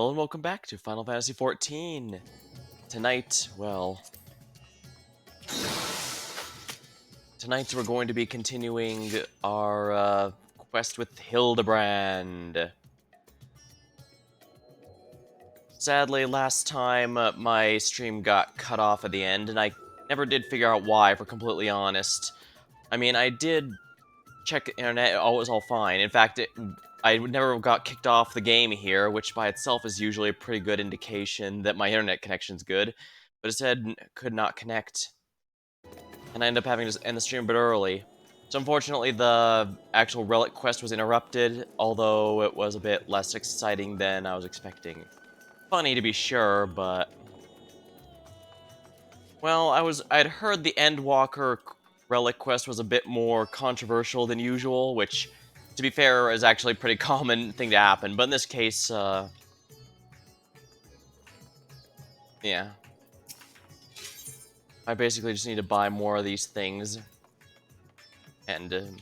Hello and welcome back to Final Fantasy XIV. Tonight, well, tonight we're going to be continuing our quest with Hildibrand. Sadly, last time my stream got cut off at the end, and I never did figure out why, if we're completely honest. I mean, I did check the internet, it was all fine. In fact, I never got kicked off the game here, which by itself is usually a pretty good indication that my internet connection's good, but it said could not connect. And I ended up having to end the stream a bit early. So unfortunately, the actual relic quest was interrupted, although it was a bit less exciting than I was expecting. Funny to be sure, but... Well, I'd heard the Endwalker relic quest was a bit more controversial than usual, which, to be fair, is actually a pretty common thing to happen. But in this case, yeah. I basically just need to buy more of these things. And,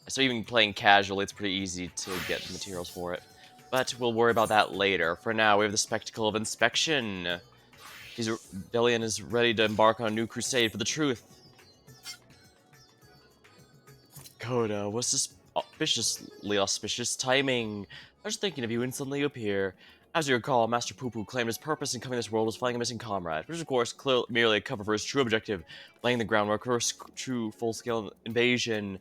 so even playing casually, it's pretty easy to get the materials for it. But we'll worry about that later. For now, we have the Spectacle of Inspection. Delian is ready to embark on a new crusade for the truth. Coda, what's suspiciously auspicious timing? I was thinking of you and suddenly you appear. As you recall, Master Poo claimed his purpose in coming to this world was finding a missing comrade, which is of course merely a cover for his true objective, laying the groundwork for a true full-scale invasion.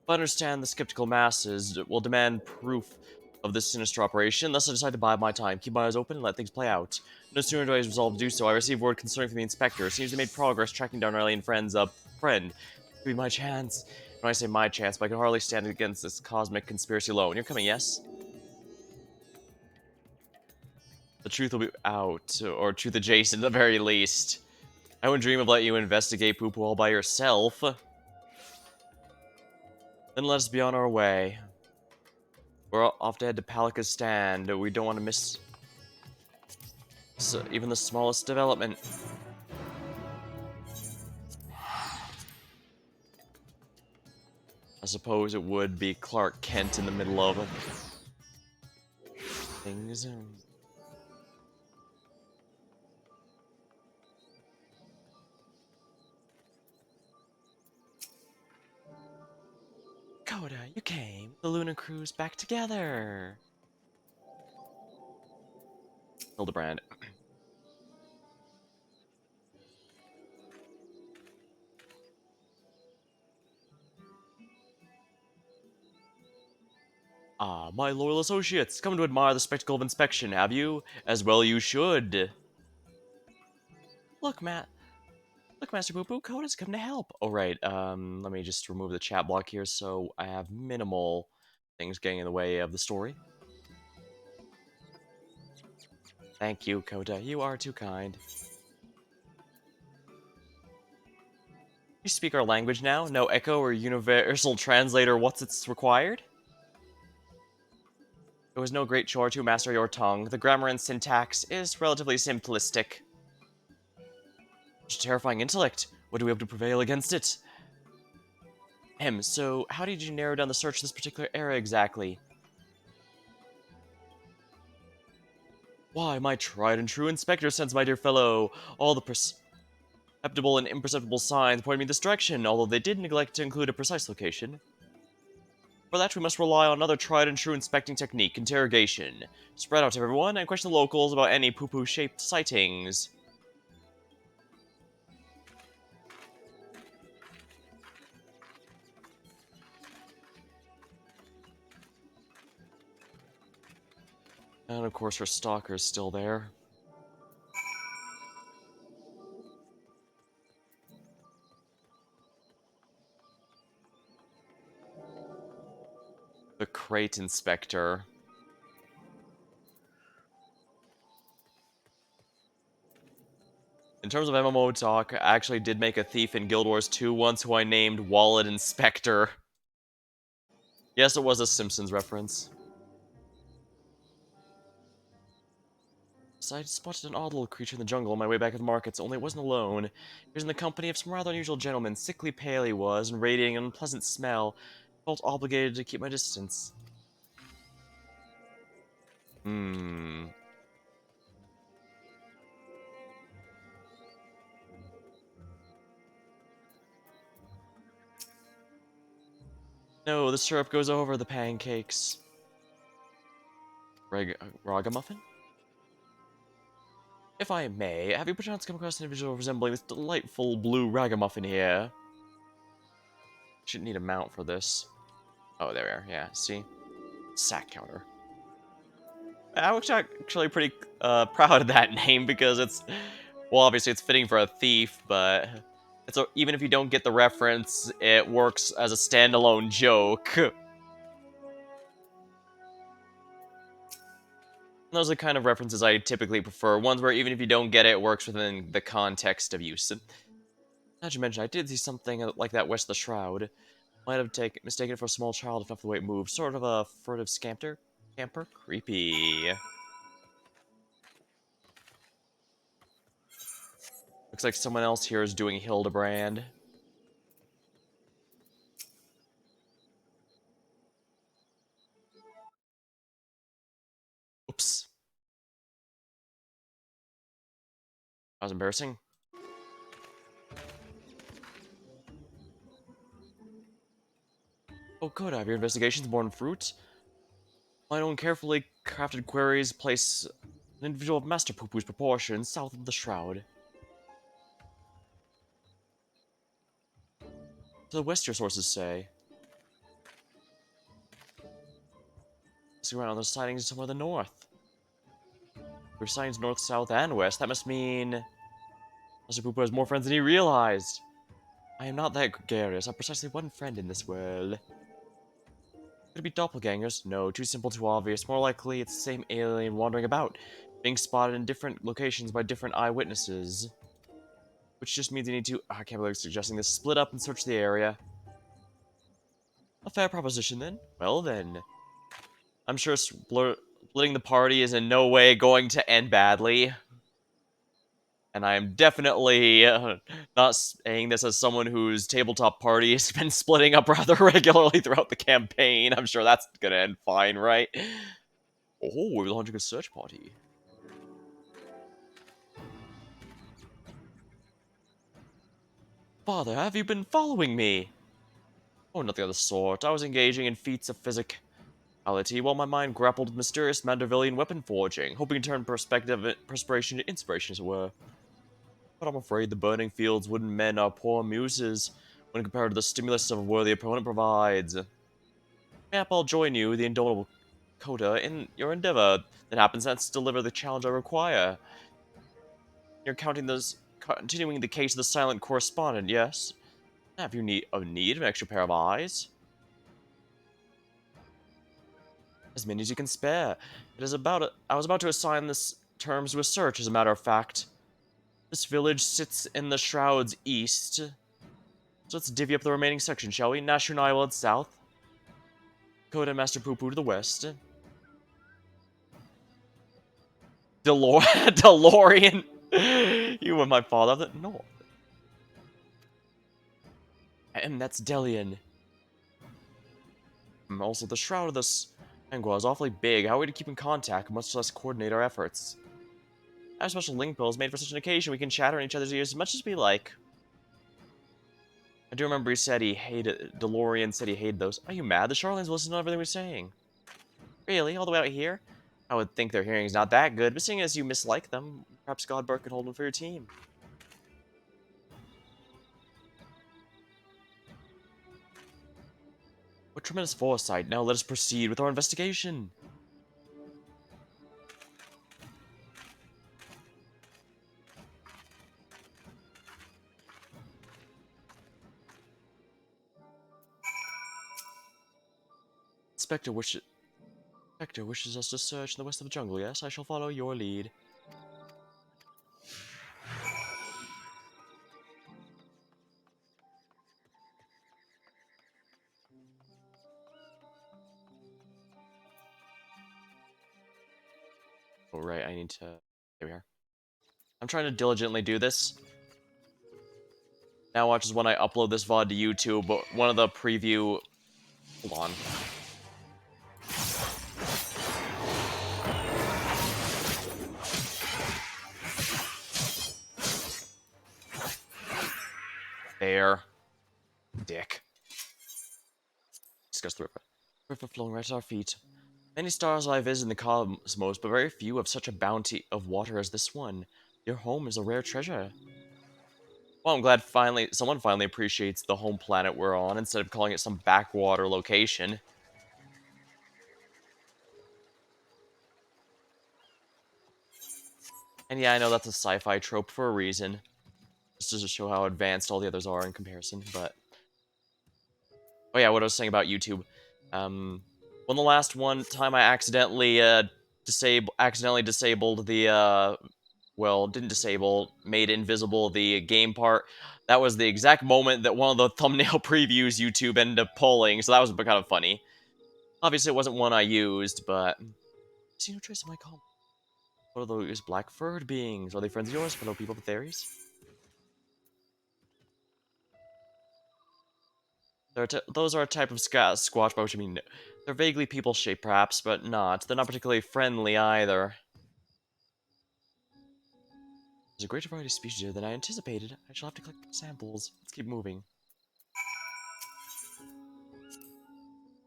But understand the skeptical masses will demand proof of this sinister operation, thus I decided to bide my time, keep my eyes open, and let things play out. No sooner do I resolve to do so, I received word concerning from the inspector. It seems they made progress tracking down our alien friend's, friend. Could be my chance. When I say my chance, but I can hardly stand against this cosmic conspiracy alone. You're coming, yes? The truth will be out, or truth adjacent at the very least. I wouldn't dream of letting you investigate Poo all by yourself. Then let us be on our way. We're off to head to Palika's stand. We don't want to miss even the smallest development. I suppose it would be Clark Kent in the middle of things. Coda, you came. The Luna crew's back together. Hildibrand. Ah, my loyal associates, come to admire the spectacle of inspection, have you? As well you should. Look, Matt. Look, Master Poo, Coda's come to help. Oh, right, let me just remove the chat block here so I have minimal things getting in the way of the story. Thank you, Coda. You are too kind. You speak our language now? No echo or universal translator what's it's required? It was no great chore to master your tongue. The grammar and syntax is relatively simplistic. Such a terrifying intellect. What do we have to prevail against it? So how did you narrow down the search of this particular area exactly? Why, my tried and true inspector sense, my dear fellow. All the perceptible and imperceptible signs pointed me this direction, although they did neglect to include a precise location. For that, we must rely on another tried and true inspecting technique, interrogation. Spread out everyone and question the locals about any poo-shaped sightings. And of course her stalker's still there. The crate inspector. In terms of MMO talk, I actually did make a thief in Guild Wars 2 once who I named Wallet Inspector. Yes, it was a Simpsons reference. So I spotted an odd little creature in the jungle on my way back to the markets, only it wasn't alone. He was in the company of some rather unusual gentlemen. Sickly pale he was, and radiating an unpleasant smell. I felt obligated to keep my distance. Hmm. No, the syrup goes over the pancakes. Ragamuffin? If I may, have you perchance come across an individual resembling this delightful blue ragamuffin here? Shouldn't need a mount for this. Oh, there we are. Yeah, see? Sack counter. I was actually pretty proud of that name because it's, well, obviously it's fitting for a thief, but even if you don't get the reference, it works as a standalone joke. Those are the kind of references I typically prefer. Ones where even if you don't get it, it works within the context of use. Not to mention, I did see something like that west of the Shroud. Might have mistaken it for a small child if not the way it moved. Sort of a furtive Camper? Creepy. Looks like someone else here is doing Hildibrand. Oops. That was embarrassing. Oh good, have your investigations borne fruit? My own carefully crafted queries place an individual of Master Poo-Poo's proportions south of the Shroud. To the west, your sources say. See around those sightings somewhere in the north. There are sightings north, south, and west. That must mean Master Poo-Poo has more friends than he realized. I am not that gregarious. I have precisely one friend in this world. Could it be doppelgangers? No, too simple, too obvious. More likely, it's the same alien wandering about, being spotted in different locations by different eyewitnesses. Which just means you need to, I can't believe I'm suggesting this, split up and search the area. A fair proposition, then. Well, then. I'm sure splitting the party is in no way going to end badly. And I am definitely not saying this as someone whose tabletop party has been splitting up rather regularly throughout the campaign. I'm sure that's gonna end fine, right? Oh, we're launching a search party. Father, have you been following me? Oh, nothing of the sort. I was engaging in feats of physicality while my mind grappled with mysterious Mandervillian weapon forging, hoping to turn perspiration to inspiration, as it were. But I'm afraid the burning fields wouldn't mend our poor muses when compared to the stimulus of a worthy opponent provides. Mayhap I'll join you, the indomitable Coda, in your endeavor that happens to deliver the challenge I require. You're continuing the case of the silent correspondent, yes? Have you need of an extra pair of eyes? As many as you can spare. I was about to assign this terms to a search, as a matter of fact. This village sits in the Shroud's east. So let's divvy up the remaining section, shall we? Nasher and I will head south. Coda and Master Poo-Poo to the west. DeLorean? You and my father? No. And that's Delian. Also, the Shroud of this Angua is awfully big. How are we to keep in contact, much less coordinate our efforts? I have special link pills made for such an occasion. We can chatter in each other's ears as much as we like. I do remember he said he hated... DeLorean said he hated those. Are you mad? The Charlatans listen to everything we're saying. Really? All the way out here? I would think their hearing's not that good, but seeing as you mislike them, perhaps Godbert could hold them for your team. What tremendous foresight. Now let us proceed with our investigation. Spectre wishes us to search in the west of the jungle, yes? I shall follow your lead. Oh, right, I need to... There we are. I'm trying to diligently do this. Now watch is when I upload this VOD to YouTube, but one of the preview... Hold on. There. Dick. Discuss the river. River flowing right at our feet. Many stars I visit in the cosmos, but very few have such a bounty of water as this one. Your home is a rare treasure. Well, I'm glad someone finally appreciates the home planet we're on instead of calling it some backwater location. And yeah, I know that's a sci-fi trope for a reason, just to show how advanced all the others are in comparison, but... Oh yeah, what I was saying about YouTube. When the last one time I accidentally disabled the, well, didn't disable, made invisible the game part, that was the exact moment that one of the thumbnail previews YouTube ended up pulling, so that was kind of funny. Obviously, it wasn't one I used, but... I see no trace of my comment. What are those black furred beings? Are they friends of yours, fellow people with theories? Those are a type of squatch, by which I mean, they're vaguely people-shaped, perhaps, but not. They're not particularly friendly, either. There's a greater variety of species here than I anticipated. I shall have to collect samples. Let's keep moving.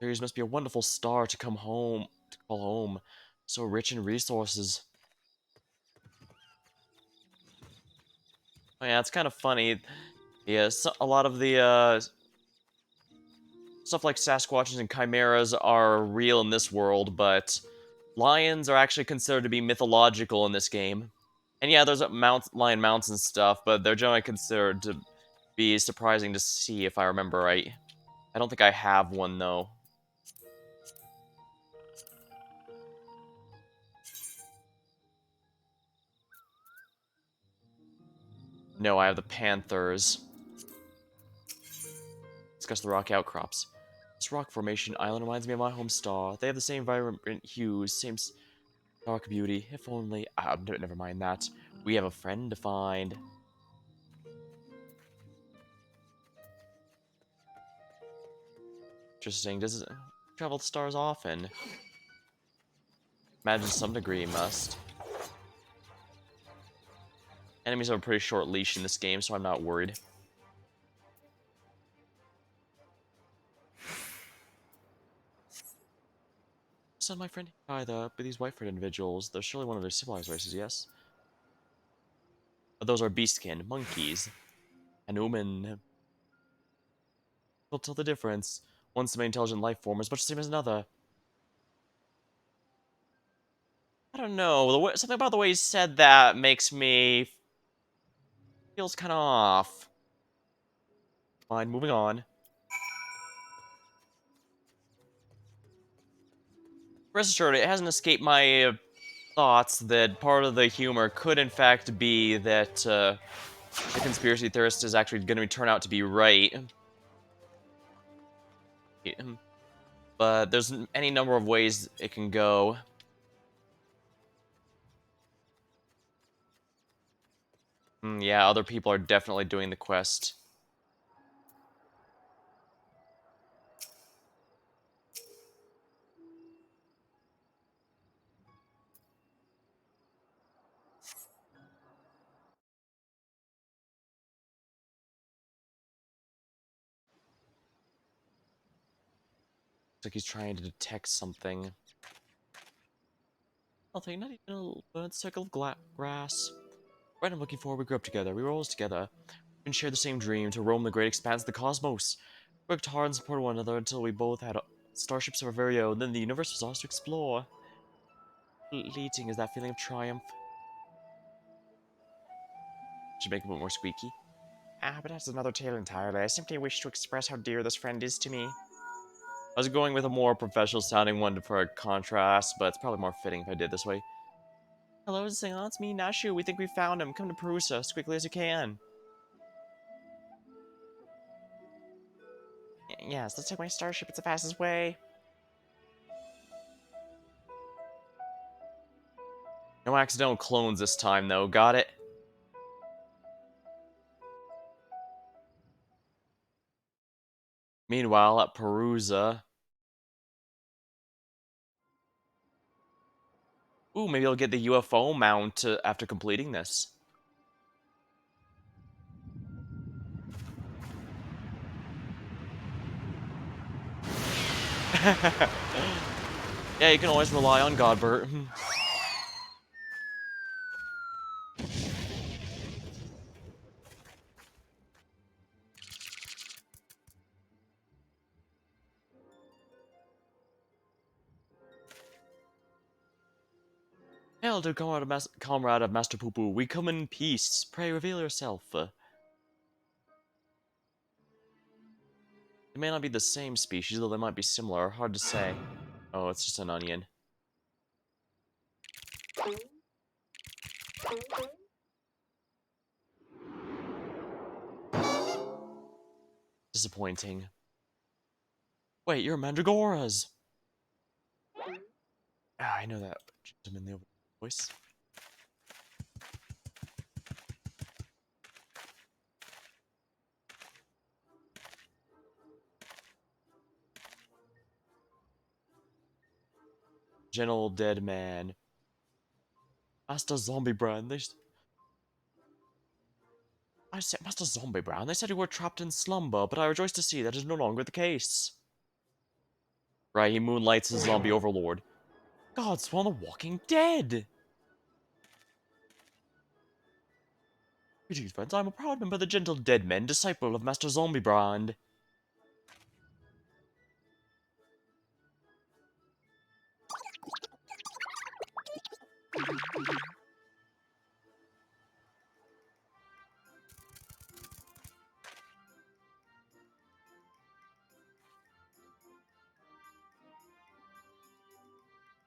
Ares must be a wonderful star to call home. So rich in resources. Oh yeah, it's kind of funny. Yeah, a lot of the, stuff like Sasquatches and Chimeras are real in this world, but lions are actually considered to be mythological in this game. And yeah, there's lion mounts and stuff, but they're generally considered to be surprising to see, if I remember right. I don't think I have one, though. No, I have the panthers. Discuss the rock outcrops. This rock formation island reminds me of my home star. They have the same vibrant hues, same dark beauty. If only... never mind that. We have a friend to find. Interesting. Does it travel to stars often? Imagine to some degree must. Enemies have a pretty short leash in this game, so I'm not worried. So my friend either, but these white-furred individuals, they're surely one of their civilized races, yes? But those are beastkin, monkeys. An human. Will tell the difference. One's the intelligent life form is much the same as another. I don't know, something about the way he said that makes me... feels kind of off. Fine, moving on. Rest assured, it hasn't escaped my thoughts that part of the humor could in fact be that the conspiracy theorist is actually going to turn out to be right. But there's any number of ways it can go. Yeah, other people are definitely doing the quest. Looks like he's trying to detect something. Nothing, not even a burnt circle of grass. Right, I'm looking for. We grew up together. We were always together. We shared the same dream to roam the great expanse of the cosmos. We worked hard and supported one another until we both had starships of our very own. Then the universe was ours to explore. Fleeting is that feeling of triumph. Should make it a bit more squeaky. But that's another tale entirely. I simply wish to express how dear this friend is to me. I was going with a more professional sounding one for a contrast, but it's probably more fitting if I did this way. Hello, Zion, it's me, Nashu. We think we found him. Come to Perusa as quickly as you can. Yes, let's take my starship. It's the fastest way. No accidental clones this time, though. Got it? Meanwhile, at Perusa... Ooh, maybe I'll get the UFO mount after completing this. Yeah, you can always rely on Godbert. Hail, dear comrade of Master Poo-Poo, we come in peace. Pray reveal yourself. They may not be the same species, though they might be similar. Hard to say. Oh, it's just an onion. Disappointing. Wait, you're Mandragoras! Ah, I know that gentleman in the voice. Gentle dead man. Master Zombie Brand, I said, Master Zombie Brown, they said you were trapped in slumber, but I rejoice to see that is no longer the case. Right, he moonlights as zombie overlord. God, Swan the Walking Dead! Greetings, friends, I'm a proud member of the Gentle Dead Men, disciple of Master Zombie Brand.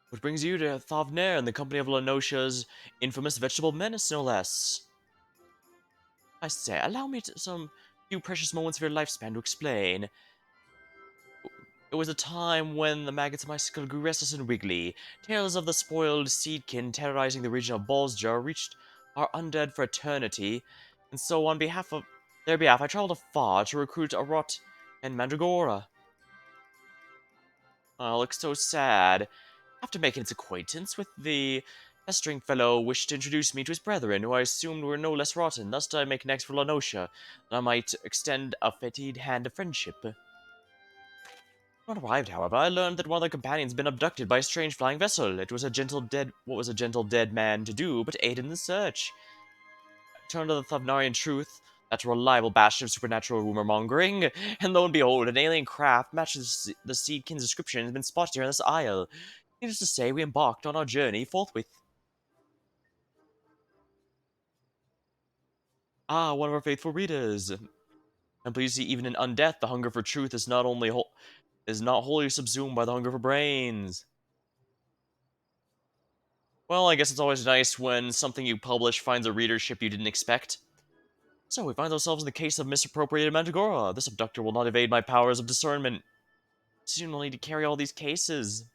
Which brings you to Thavner in the company of Lenosha's infamous vegetable menace, no less. I say, allow me some few precious moments of your lifespan to explain. It was a time when the maggots of my skull grew restless and wiggly. Tales of the spoiled seedkin terrorizing the region of Ballsjar reached our undead for eternity, and so on their behalf, I traveled afar to recruit a rot and Mandragora. Oh, it looks so sad. After making its acquaintance with the pestering fellow wished to introduce me to his brethren, who I assumed were no less rotten. Thus did I make next for Lenosha, that I might extend a fetid hand of friendship. When arrived, however, I learned that one of the companions had been abducted by a strange flying vessel. What was a gentle dead man to do but aid in the search? I turned to the Thavnarian truth, that reliable bastion of supernatural rumor-mongering, and lo and behold, an alien craft matches the Seedkin's description has been spotted here in this isle. Needless to say, we embarked on our journey forthwith. Ah, one of our faithful readers. I'm pleased to see even in undeath, the hunger for truth is not wholly subsumed by the hunger for brains. Well, I guess it's always nice when something you publish finds a readership you didn't expect. So we find ourselves in the case of misappropriated Mandragora. This abductor will not evade my powers of discernment. Soon we'll need to carry all these cases.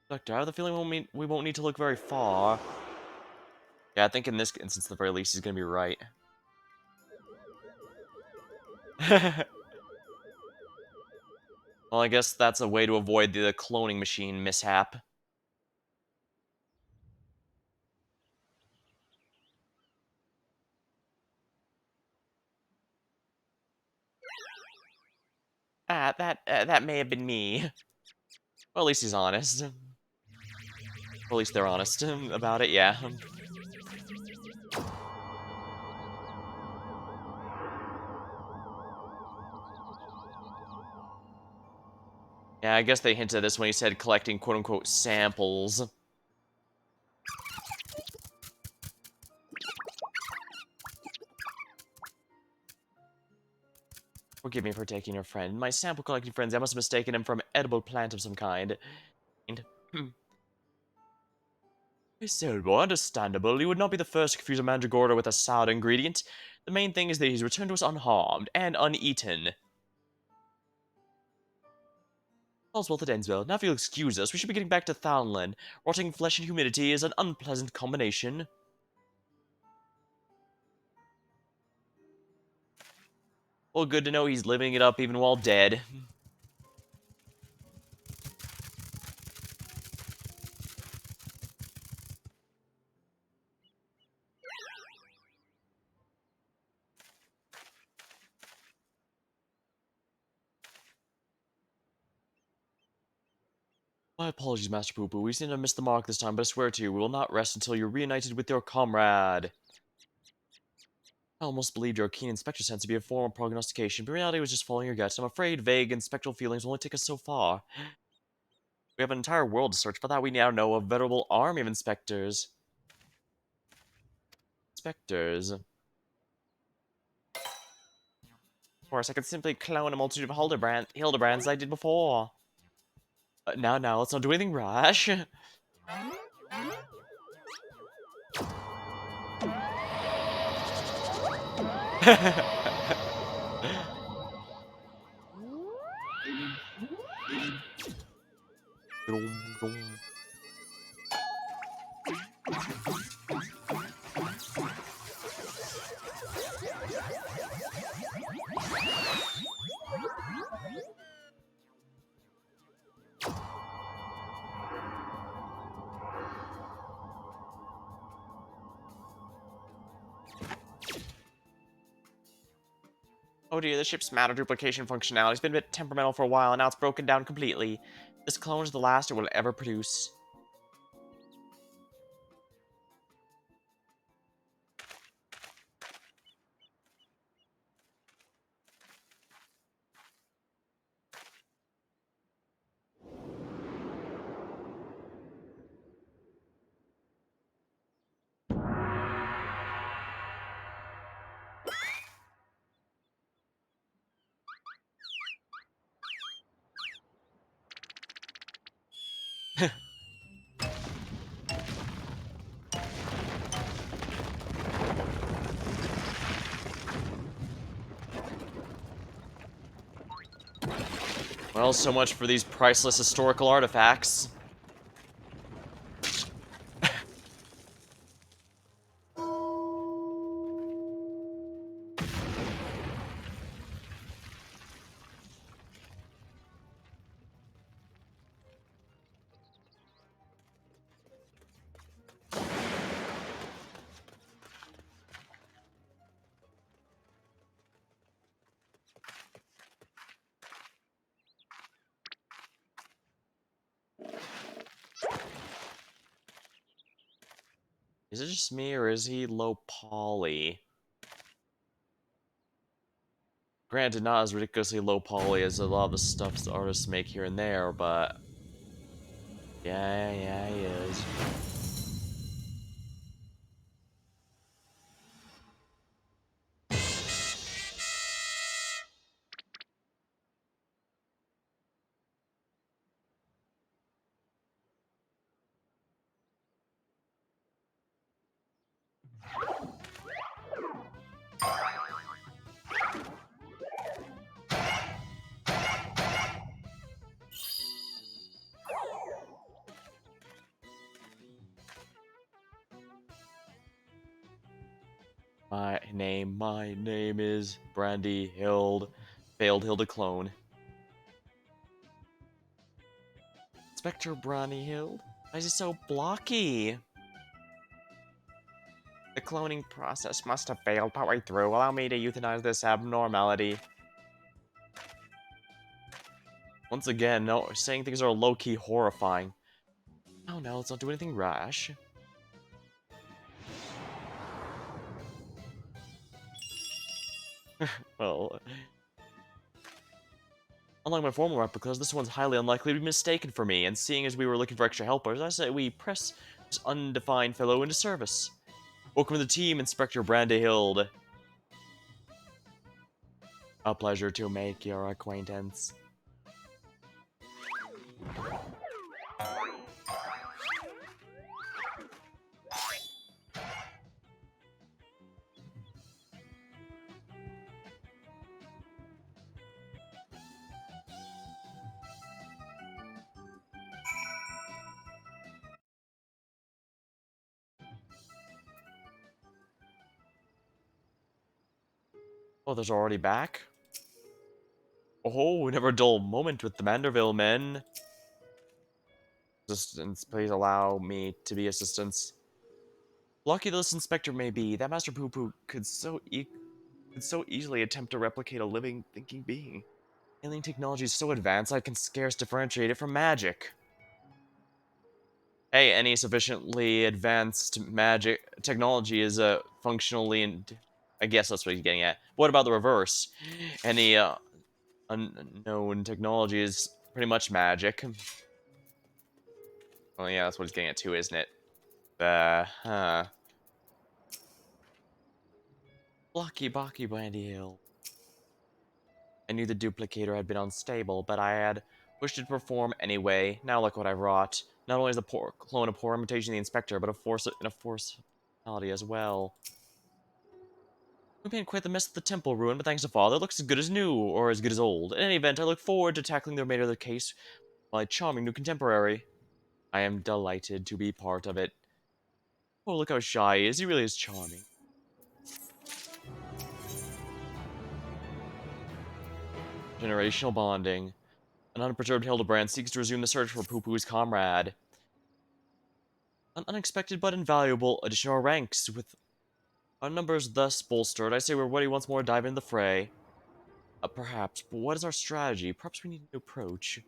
Doctor, I have the feeling we won't need to look very far. Yeah, I think in this instance, at the very least, he's gonna be right. Well, I guess that's a way to avoid the cloning machine mishap. Ah, that may have been me. Well, at least he's honest. Or at least they're honest about it, yeah. Yeah, I guess they hinted at this when he said collecting quote-unquote samples. Forgive me for taking your friend. My sample collecting friends, I must have mistaken him for an edible plant of some kind. And, so, well, understandable. You would not be the first to confuse a mandragora with a sour ingredient. The main thing is that he's returned to us unharmed and uneaten. All's well that ends well. Now if you'll excuse us, we should be getting back to Thowland. Rotting flesh and humidity is an unpleasant combination. Well, good to know he's living it up even while dead. My apologies, Master Poo-Poo. We seem to have missed the mark this time, but I swear to you, we will not rest until you're reunited with your comrade. I almost believed your keen inspector sense to be a form of prognostication, but reality was just following your guts. I'm afraid vague and spectral feelings will only take us so far. We have an entire world to search. For that, we now know a veritable army of inspectors. Inspectors. Of course, I could simply clone a multitude of Hildebrands as I did before. Now, let's not do anything rash. Oh dear, the ship's matter duplication functionality has been a bit temperamental for a while, and now it's broken down completely. This clone is the last it will ever produce. Well, so much for these priceless historical artifacts. Is it just me, or is he low poly? Granted, not as ridiculously low poly as a lot of the stuff the artists make here and there, but... Yeah, he is. My name is Brandy Hild. Failed Hilda clone. Inspector Brandy Hild? Why is he so blocky? The cloning process must have failed partway through. Allow me to euthanize this abnormality. Once again, no, saying things are low-key horrifying. Oh no, let's not do anything rash. Well, unlike my former replicas, this one's highly unlikely to be mistaken for me, and seeing as we were looking for extra helpers, I say we press this undefined fellow into service. Welcome to the team, Inspector Brandehild. A pleasure to make your acquaintance. Oh, there's already back? Oh, never a dull moment with the Manderville men. Assistants, please allow me to be assistants. Lucky this inspector may be, that Master Poo Poo could so easily attempt to replicate a living, thinking being. Alien technology is so advanced I can scarce differentiate it from magic. Hey, any sufficiently advanced magic technology is functionally, and I guess that's what he's getting at. What about the reverse? Any unknown technology is pretty much magic. Well, yeah, that's what he's getting at too, isn't it? Huh. Blocky Bocky Brandy Hill. I knew the duplicator had been unstable, but I had wished it to perform anyway. Now look what I wrought. Not only is the poor clone a poor imitation of the inspector, but a force personality as well. We made quite the mess of the temple ruin, but thanks to Father, it looks as good as new, or as good as old. In any event, I look forward to tackling the remainder of the case with my charming new contemporary. I am delighted to be part of it. Oh, look how shy he is. He really is charming. Generational bonding. An unperturbed Hildibrand seeks to resume the search for Poo-Poo's comrade. An unexpected but invaluable addition to our ranks. With our numbers thus bolstered, I say we're ready once more to dive into the fray. Perhaps, but what is our strategy? Perhaps we need a new approach.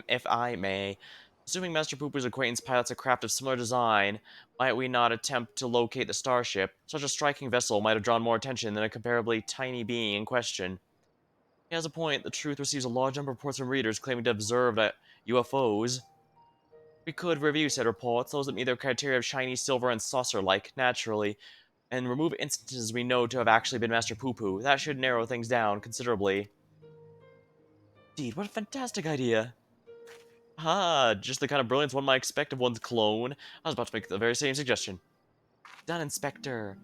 If I may. Assuming Master Pooper's acquaintance pilots a craft of similar design, might we not attempt to locate the starship? Such a striking vessel might have drawn more attention than a comparably tiny being in question. He has a point. The Truth receives a large number of reports from readers claiming to have observed UFOs. We could review said reports, those that meet their criteria of shiny, silver, and saucer-like, naturally, and remove instances we know to have actually been Master Poo-Poo. That should narrow things down considerably. Indeed, what a fantastic idea! Ah, just the kind of brilliance one might expect of one's clone. I was about to make the very same suggestion. Done, Inspector.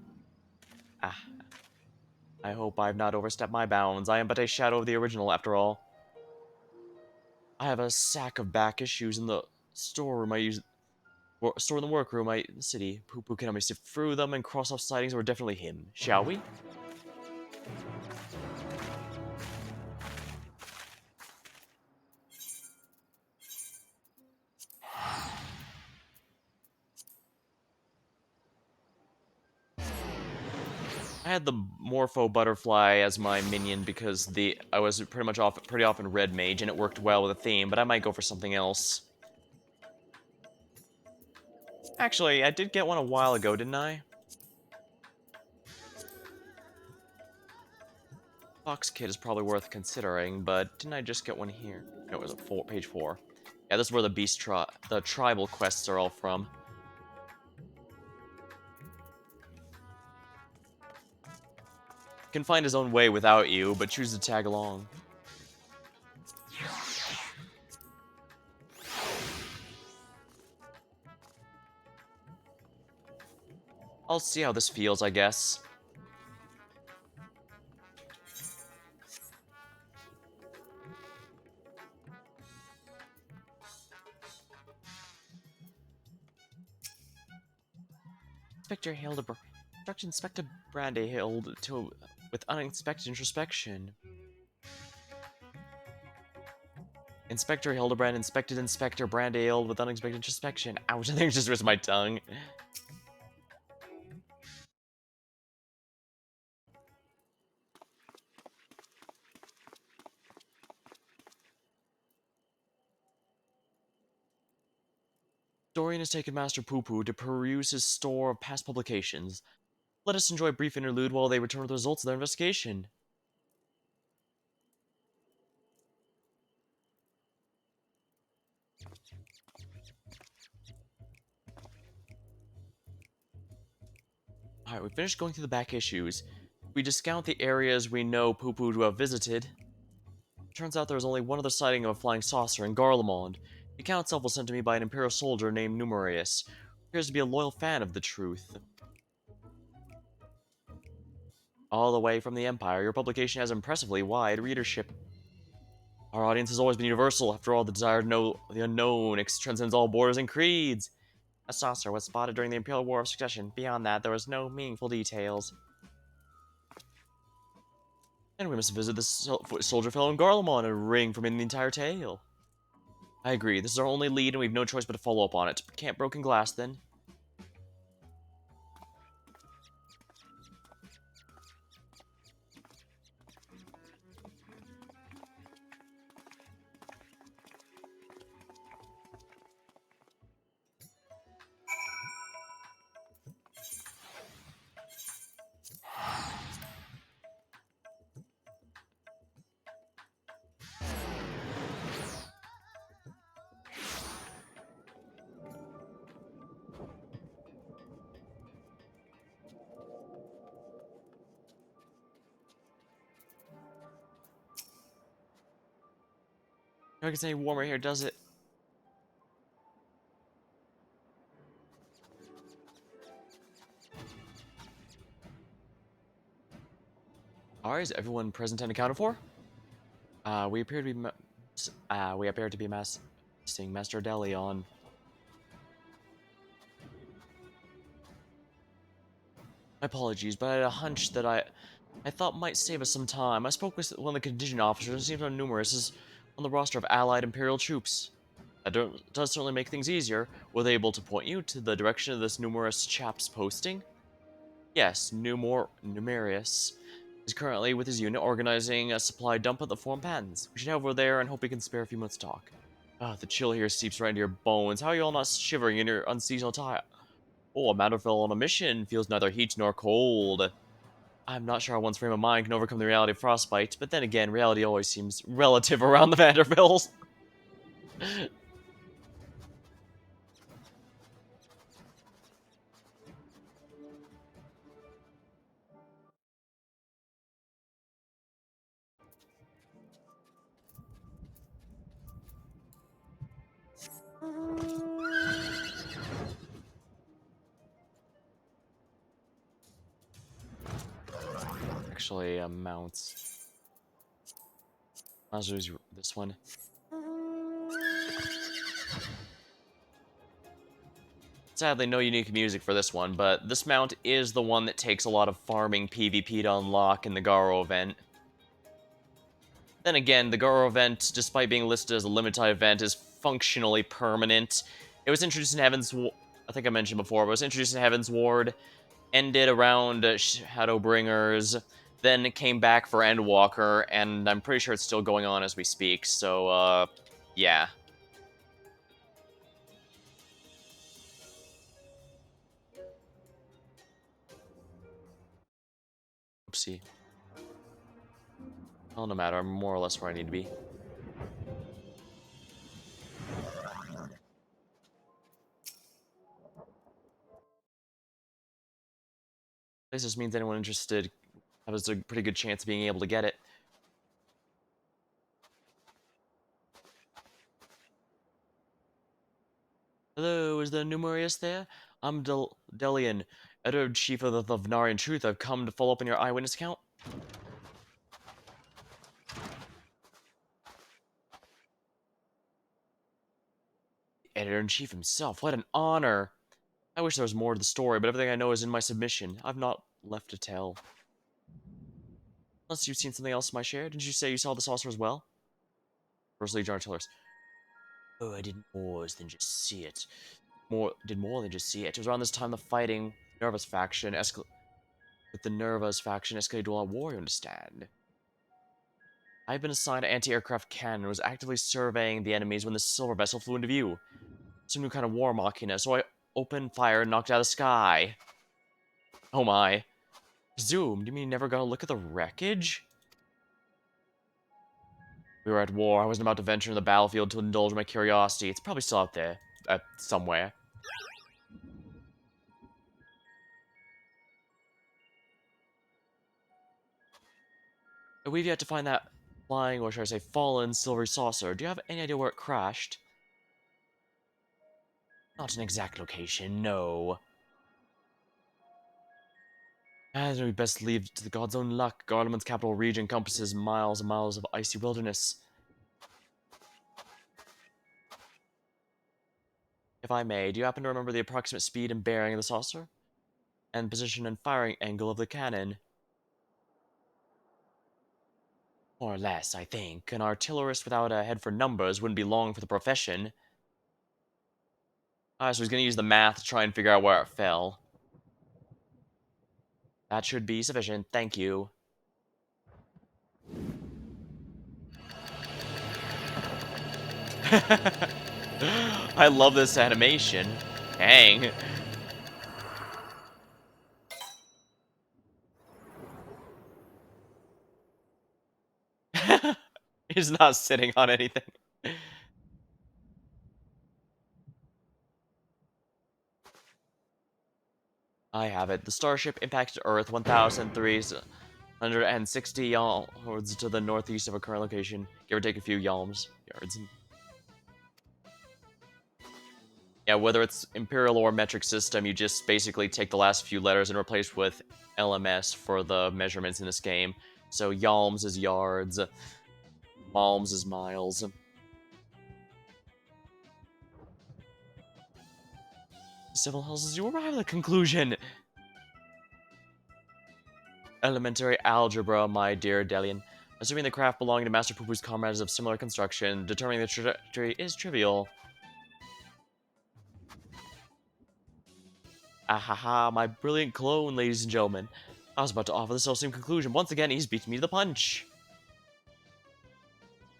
Ah, I hope I have not overstepped my bounds. I am but a shadow of the original, after all. I have a sack of back issues in the storeroom I use. Store in the workroom in the city. Poo-Poo can help me sift through them and cross off sightings or definitely him. Shall we? I had the Morpho Butterfly as my minion because I was pretty often Red Mage and it worked well with the theme, but I might go for something else. Actually, I did get one a while ago, didn't I? Fox Kid is probably worth considering, but didn't I just get one here? No, it was page 4. Yeah, this is where the tribal quests are all from. He can find his own way without you, but choose to tag along. I'll see how this feels, I guess. Inspector Hildibrand. Inspector Brandehild with unexpected introspection. Inspector Hildibrand inspected Inspector Brandehild with unexpected introspection. Ouch, I think it just missed my tongue. Dorian has taken Master Poo-Poo to peruse his store of past publications. Let us enjoy a brief interlude while they return with the results of their investigation. Alright, we finished going through the back issues. We discount the areas we know Poo-Poo to have visited. Turns out there was only one other sighting of a flying saucer in Garlemald. The account itself was sent to me by an Imperial soldier named Numerius, who appears to be a loyal fan of the truth. All the way from the Empire, your publication has impressively wide readership. Our audience has always been universal. After all, the desire to know the unknown transcends all borders and creeds. A saucer was spotted during the Imperial War of Succession. Beyond that, there was no meaningful details. And we must visit the soldier fellow in Garlemald and ring from him the entire tale. I agree. This is our only lead, and we have no choice but to follow up on it. Can't broken glass, then. Never gets any warmer here, does it? Alright, is everyone present and accounted for? We appear to be seeing Master Delion. My apologies, but I had a hunch that I thought might save us some time. I spoke with one of the contingent officers, and it seems how numerous is on the roster of allied Imperial troops. Does certainly make things easier. Were they able to point you to the direction of this numerous chap's posting? Yes, Numerius is currently with his unit organizing a supply dump at the Forum Patents. We should head over there and hope we can spare a few minutes to talk. Ah, the chill here seeps right into your bones. How are you all not shivering in your unseasonal attire? Oh, a Matterfell on a mission feels neither heat nor cold. I'm not sure how one's frame of mind can overcome the reality of frostbite, but then again, reality always seems relative around the Vanderbilts. Actually, mounts. I'll use this one. Sadly, no unique music for this one, but this mount is the one that takes a lot of farming PvP to unlock in the Garo event. Then again, the Garo event, despite being listed as a limited event, is functionally permanent. It was introduced in I think I mentioned before, but it was introduced in Heaven's Ward, ended around Shadowbringers, then it came back for Endwalker, and I'm pretty sure it's still going on as we speak, so, yeah. Oopsie. Well, no matter, I'm more or less where I need to be. This just means anyone interested has a pretty good chance of being able to get it. Hello, is the Numerius there? I'm Delian, editor-in-chief of the Venarian Truth. I've come to follow up on your eyewitness account. Editor-in-chief himself, what an honor! I wish there was more to the story, but everything I know is in my submission. I've not left to tell. Unless you've seen something else in my share. Didn't you say you saw the saucer as well? First Legion Artillers. Oh, I did more than just see it. Did more than just see it. It was around this time the fighting Nerva's faction with the Nerva's faction escalated to a war, you understand? I've been assigned to anti-aircraft cannon and was actively surveying the enemies when the silver vessel flew into view. Some new kind of war machina, so I opened fire and knocked it out of the sky. Oh my. Zoom, do you mean you never got a look at the wreckage? We were at war. I wasn't about to venture in the battlefield to indulge my curiosity. It's probably still out there. Somewhere. We've yet to find that flying, or should I say fallen, silver saucer. Do you have any idea where it crashed? Not an exact location, no. As we best leave it to the god's own luck. Garlemand's capital region encompasses miles and miles of icy wilderness. If I may, do you happen to remember the approximate speed and bearing of the saucer? And position and firing angle of the cannon? More or less, I think. An artillerist without a head for numbers wouldn't be long for the profession. So he's gonna use the math to try and figure out where it fell. That should be sufficient, thank you. I love this animation. Dang. He's not sitting on anything. I have it. The starship impacted Earth 1,360 yards to the northeast of our current location. Give or take a few yards. Yeah, whether it's imperial or metric system, you just basically take the last few letters and replace with LMS for the measurements in this game. So yalms is yards, malms is miles. Civil houses, you arrive at the conclusion. Elementary algebra, my dear Delian. Assuming the craft belonging to Master Poopu's comrades of similar construction, determining the trajectory is trivial. Ahaha, my brilliant clone, ladies and gentlemen. I was about to offer the self-same conclusion. Once again, he's beaten me to the punch.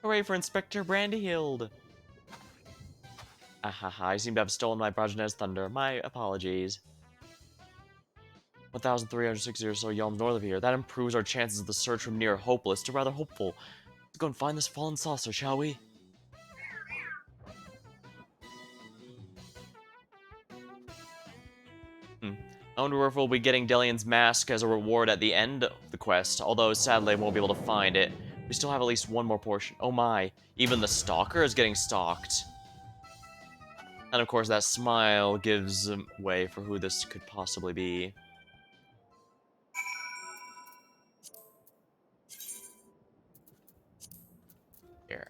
Hooray for Inspector Brandyhild. Ahaha, I seem to have stolen my progener's thunder. My apologies. 1,360 or so yalms north of here. That improves our chances of the search from near hopeless to rather hopeful. Let's go and find this fallen saucer, shall we? I wonder if we'll be getting Delian's mask as a reward at the end of the quest, although sadly I won't be able to find it. We still have at least one more portion. Oh my, even the stalker is getting stalked. And of course that smile gives way for who this could possibly be. Here.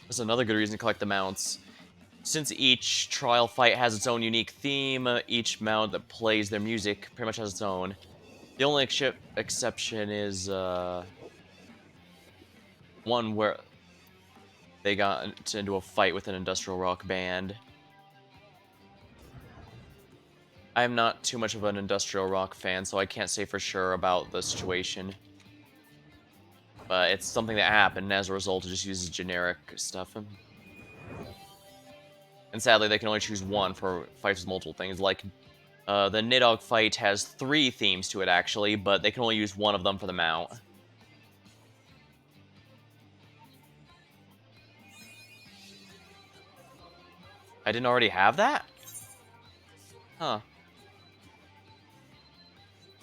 That's another good reason to collect the mounts. Since each trial fight has its own unique theme, each mount that plays their music pretty much has its own. The only exception is one where they got into a fight with an industrial rock band. I'm not too much of an industrial rock fan, so I can't say for sure about the situation. But it's something that happened, and as a result, it just uses generic stuff. And sadly, they can only choose one for fights with multiple things. Like, the Nidhogg fight has 3 themes to it, actually, but they can only use one of them for the mount. I didn't already have that? Huh.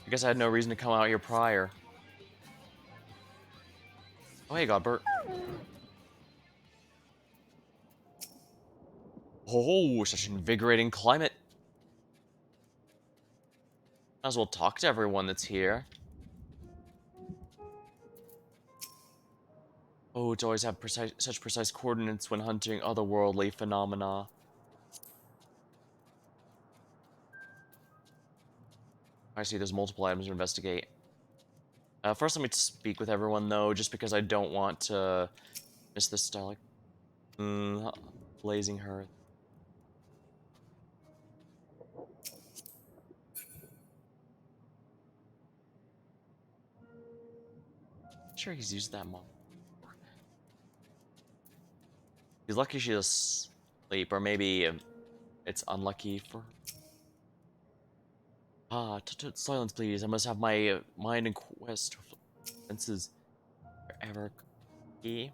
I guess I had no reason to come out here prior. Oh, hey, Godbert. Oh, such an invigorating climate. Might as well talk to everyone that's here. Oh, to always have such precise coordinates when hunting otherworldly phenomena. I see there's multiple items to investigate. First, let me speak with everyone, though, just because I don't want to miss this style. Blazing Hearth. Sure, he's used that mod. He's lucky she's asleep, or maybe it's unlucky for her. Ah, silence, please. I must have my mind in quest. Senses forever. Key.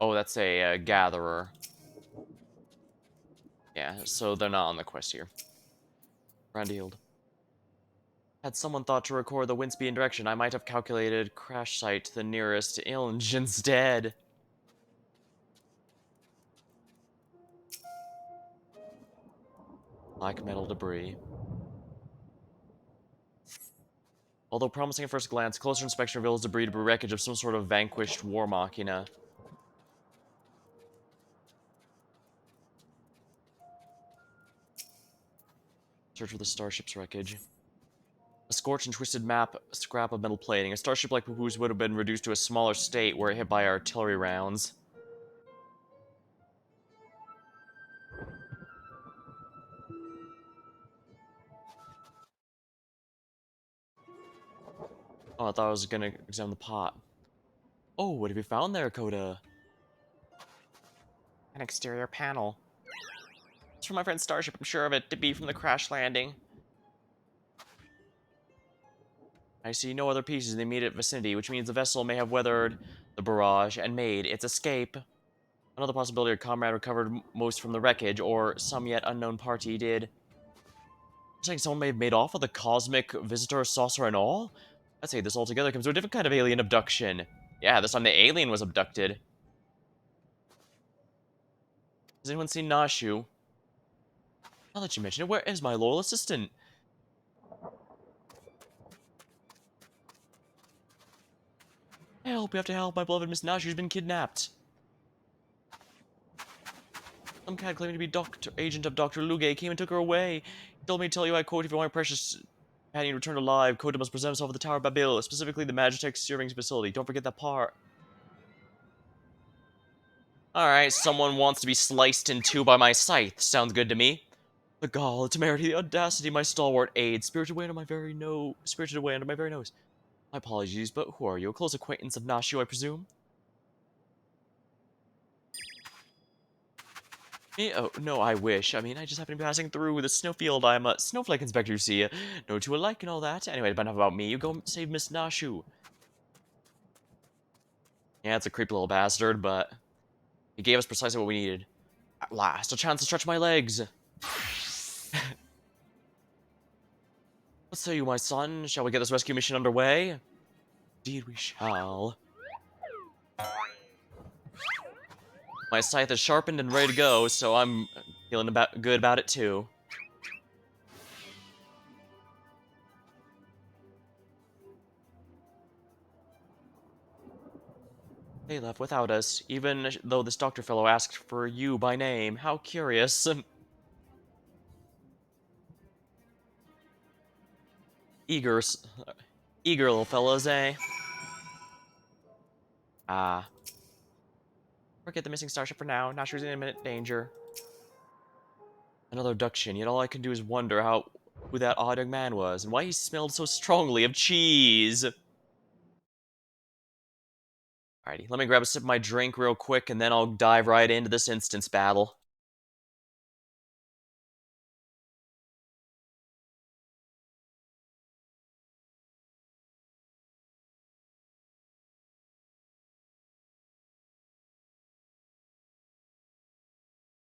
Oh, that's a gatherer. Yeah, so they're not on the quest here. Brandhild. Had someone thought to record the wind speed and direction, I might have calculated crash site to the nearest Ilge instead. Black metal debris. Although promising at first glance, closer inspection reveals debris to be wreckage of some sort of vanquished war machina. Search for the starship's wreckage. A scorched and twisted map, scrap of metal plating. A starship like Pooh's would have been reduced to a smaller state were it hit by artillery rounds. Oh, I thought I was gonna examine the pot. Oh, what have you found there, Coda? An exterior panel. It's from my friend's starship, I'm sure of it, to be from the crash landing. I see no other pieces in the immediate vicinity, which means the vessel may have weathered the barrage and made its escape. Another possibility, your comrade recovered most from the wreckage, or some yet unknown party did. You're saying someone may have made off with a cosmic visitor, saucer, and all? I'd say this altogether comes to a different kind of alien abduction. Yeah, this time the alien was abducted. Has anyone seen Nashu? Now that you mention it, where is my loyal assistant? Help, we have to help, my beloved Miss Nashu's been kidnapped. Some cat claiming to be agent of Dr. Luge came and took her away. He told me to tell you, I quote, if you want my precious companion returned alive, Kota must present himself at the Tower of Babil, specifically the Magitech Searing facility. Don't forget that part. Alright, someone wants to be sliced in two by my scythe. Sounds good to me. The gall, the temerity, the audacity, my stalwart aid, spirited away under my very nose. My apologies, but who are you? A close acquaintance of Nashu, I presume? Me? Oh, no, I wish. I mean, I just happen to be passing through the snowfield. I'm a snowflake inspector, you see. No two alike and all that. Anyway, but enough about me. You go save Miss Nashu. Yeah, it's a creepy little bastard, but he gave us precisely what we needed. At last, a chance to stretch my legs. What say you, my son? Shall we get this rescue mission underway? Indeed we shall. My scythe is sharpened and ready to go, so I'm feeling good about it too. They left without us, even though this doctor fellow asked for you by name. How curious. Eager, eager little fellas, eh? Ah. Forget the missing starship for now. Not sure he's in imminent danger. Another abduction, yet all I can do is wonder who that odd young man was, and why he smelled so strongly of cheese. Alrighty, let me grab a sip of my drink real quick, and then I'll dive right into this instance battle.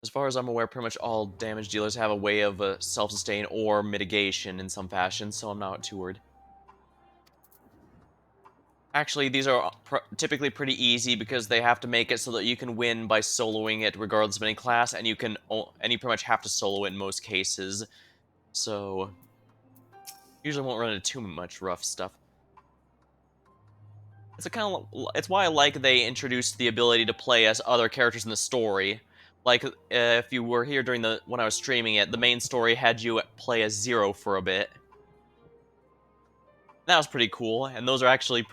As far as I'm aware, pretty much all damage dealers have a way of self-sustain or mitigation in some fashion, so I'm not too worried. Actually, these are typically pretty easy because they have to make it so that you can win by soloing it regardless of any class, and you pretty much have to solo it in most cases. So usually won't run into too much rough stuff. It's why I like they introduced the ability to play as other characters in the story. Like if you were here during when I was streaming it, the main story had you play as Zero for a bit. That was pretty cool, and those are actually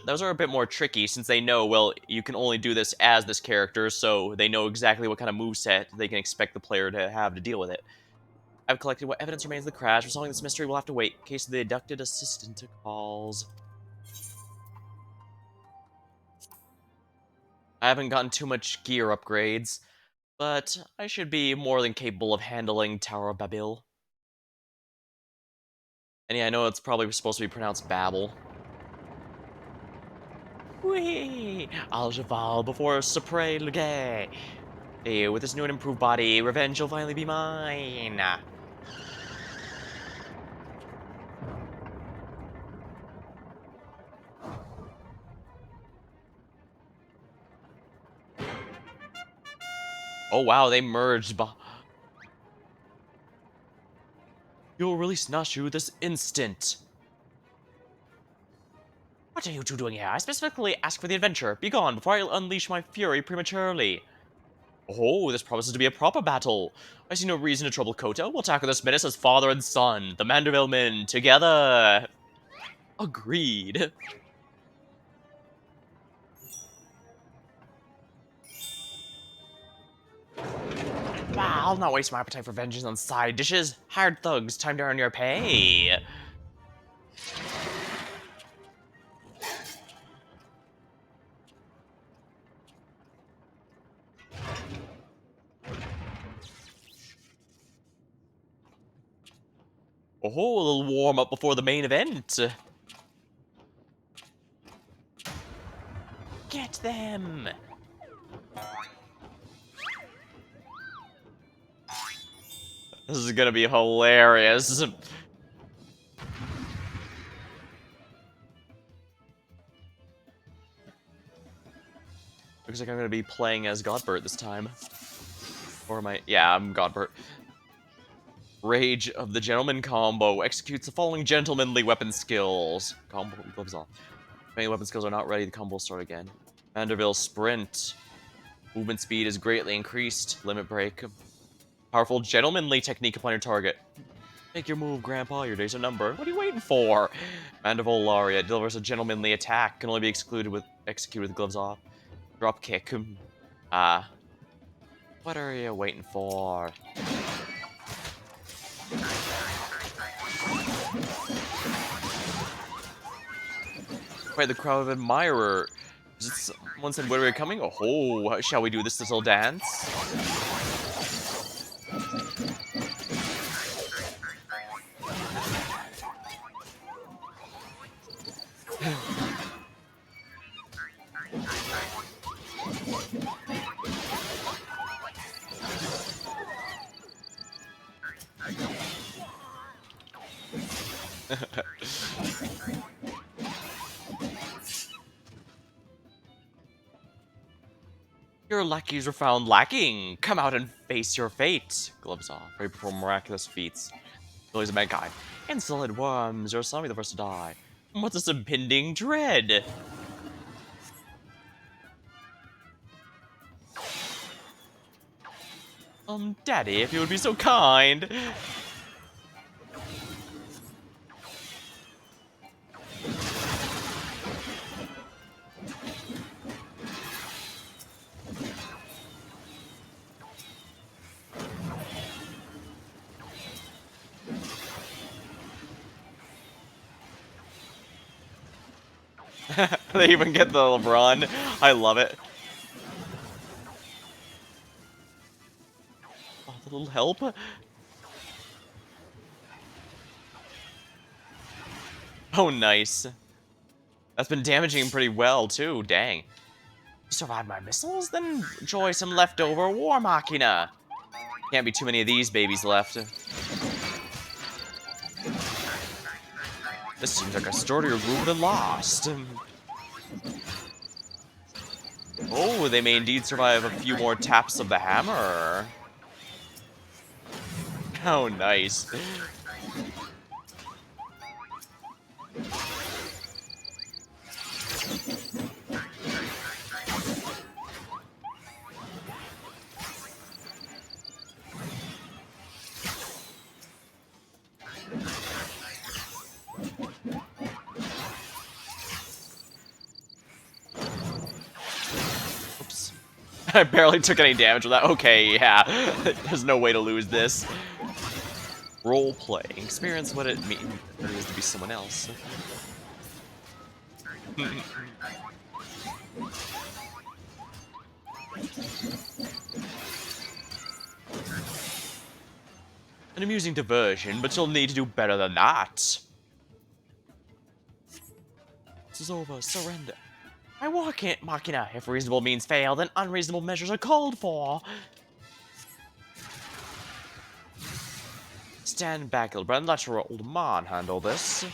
those are a bit more tricky since they know, well, you can only do this as this character, so they know exactly what kind of moveset they can expect the player to have to deal with it. I've collected what evidence remains of the crash. Resolving this mystery will have to wait in case the abducted assistant calls. I haven't gotten too much gear upgrades, but I should be more than capable of handling Tower of Babil. And yeah, I know it's probably supposed to be pronounced Babel. Whee! I'll cheval before Supre Lugue. Hey, with this new and improved body, revenge will finally be mine. Oh wow, they merged. You'll release Nashu this instant. What are you two doing here? I specifically asked for the adventure. Be gone before I unleash my fury prematurely. Oh, this promises to be a proper battle. I see no reason to trouble Kota. We'll tackle this menace as father and son, the Manderville men, together. Agreed. Wow, I'll not waste my appetite for vengeance on side dishes. Hired thugs, time to earn your pay. Oh, a little warm up before the main event. Get them! This is gonna be hilarious. Looks like I'm gonna be playing as Godbert this time. Or am I? Yeah, I'm Godbert. Rage of the Gentleman combo executes the following gentlemanly weapon skills. Combo gloves off. If any weapon skills are not ready, the combo will start again. Vanderbilt Sprint. Movement speed is greatly increased. Limit break. Powerful gentlemanly technique upon your target. Make your move, Grandpa. Your days are numbered. What are you waiting for? Mandible Lariat delivers a gentlemanly attack. Can only be executed with gloves off. Drop kick. What are you waiting for? Quite the crowd of admirer. Is it someone said, "Where are we coming?" Oh, shall we do this little dance? Your lackeys were found lacking. Come out and face your fate. Gloves off. Ready to perform miraculous feats. Abilities of mankind. And solid worms. You're some of the first to die. What's this impending dread? Daddy, if you would be so kind. They even get the LeBron. I love it. Oh, the little help. Oh, nice. That's been damaging him pretty well, too. Dang. You survived my missiles? Then enjoy some leftover War Machina. Can't be too many of these babies left. This seems like a sturdier group than lost. Oh, they may indeed survive a few more taps of the hammer. Oh, nice. Oops. I barely took any damage with that. Okay, yeah. There's no way to lose this. Role playing. Experience what it means to be someone else. An amusing diversion, but you'll need to do better than that. This is over. Surrender. I walk it, Machina. If reasonable means fail, then unreasonable measures are called for. Stand back, Hildibrand. Let your old man handle this.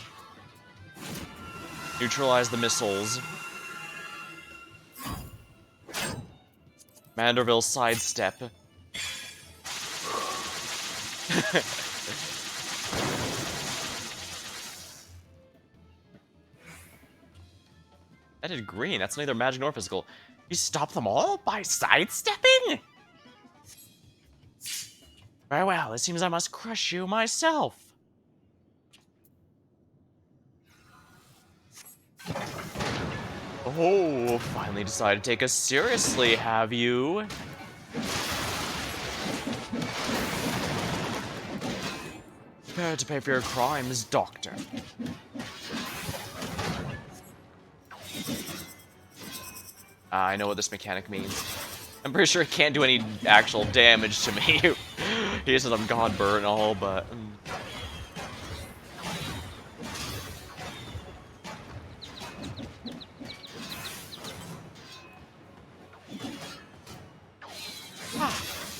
Neutralize the missiles. Manderville sidestep. That did green. That's neither magic nor physical. You stop them all by sidestepping? Very well. It seems I must crush you myself. Oh, finally decided to take us seriously, have you? Prepare to pay for your crimes, Doctor. I know what this mechanic means. I'm pretty sure it can't do any actual damage to me. He says I'm Godbert and all, but...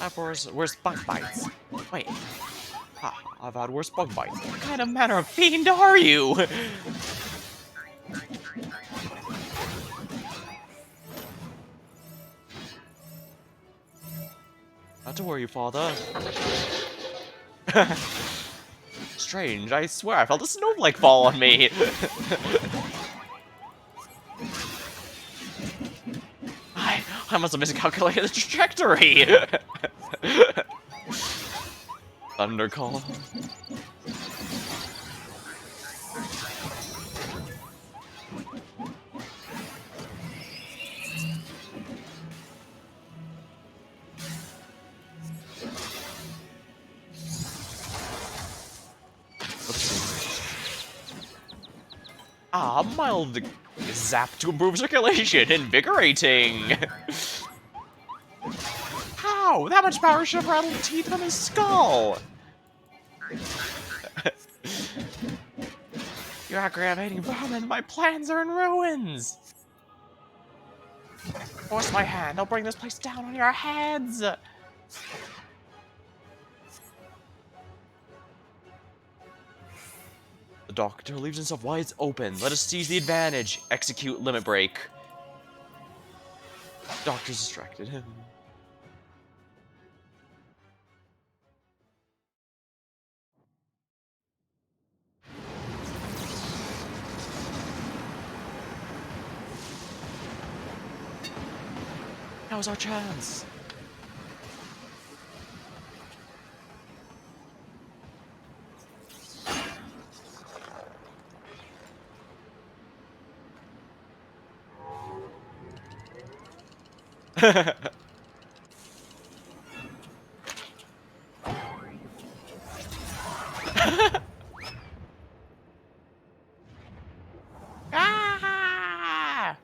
I've worse bug bites. Wait. I've had worse bug bites. What kind of manner of fiend are you? Not to worry, father. Strange, I swear I felt a snowflake fall on me. I must have miscalculated the trajectory. Thundercall. Mild zap to improve circulation. Invigorating. How? That much power should have rattled teeth from his skull. You aggravating vermin. My plans are in ruins. Force my hand. I'll bring this place down on your heads. The doctor leaves himself wide open. Let us seize the advantage. Execute limit break. Doctor's distracted him. Now's our chance. Ah! Ah!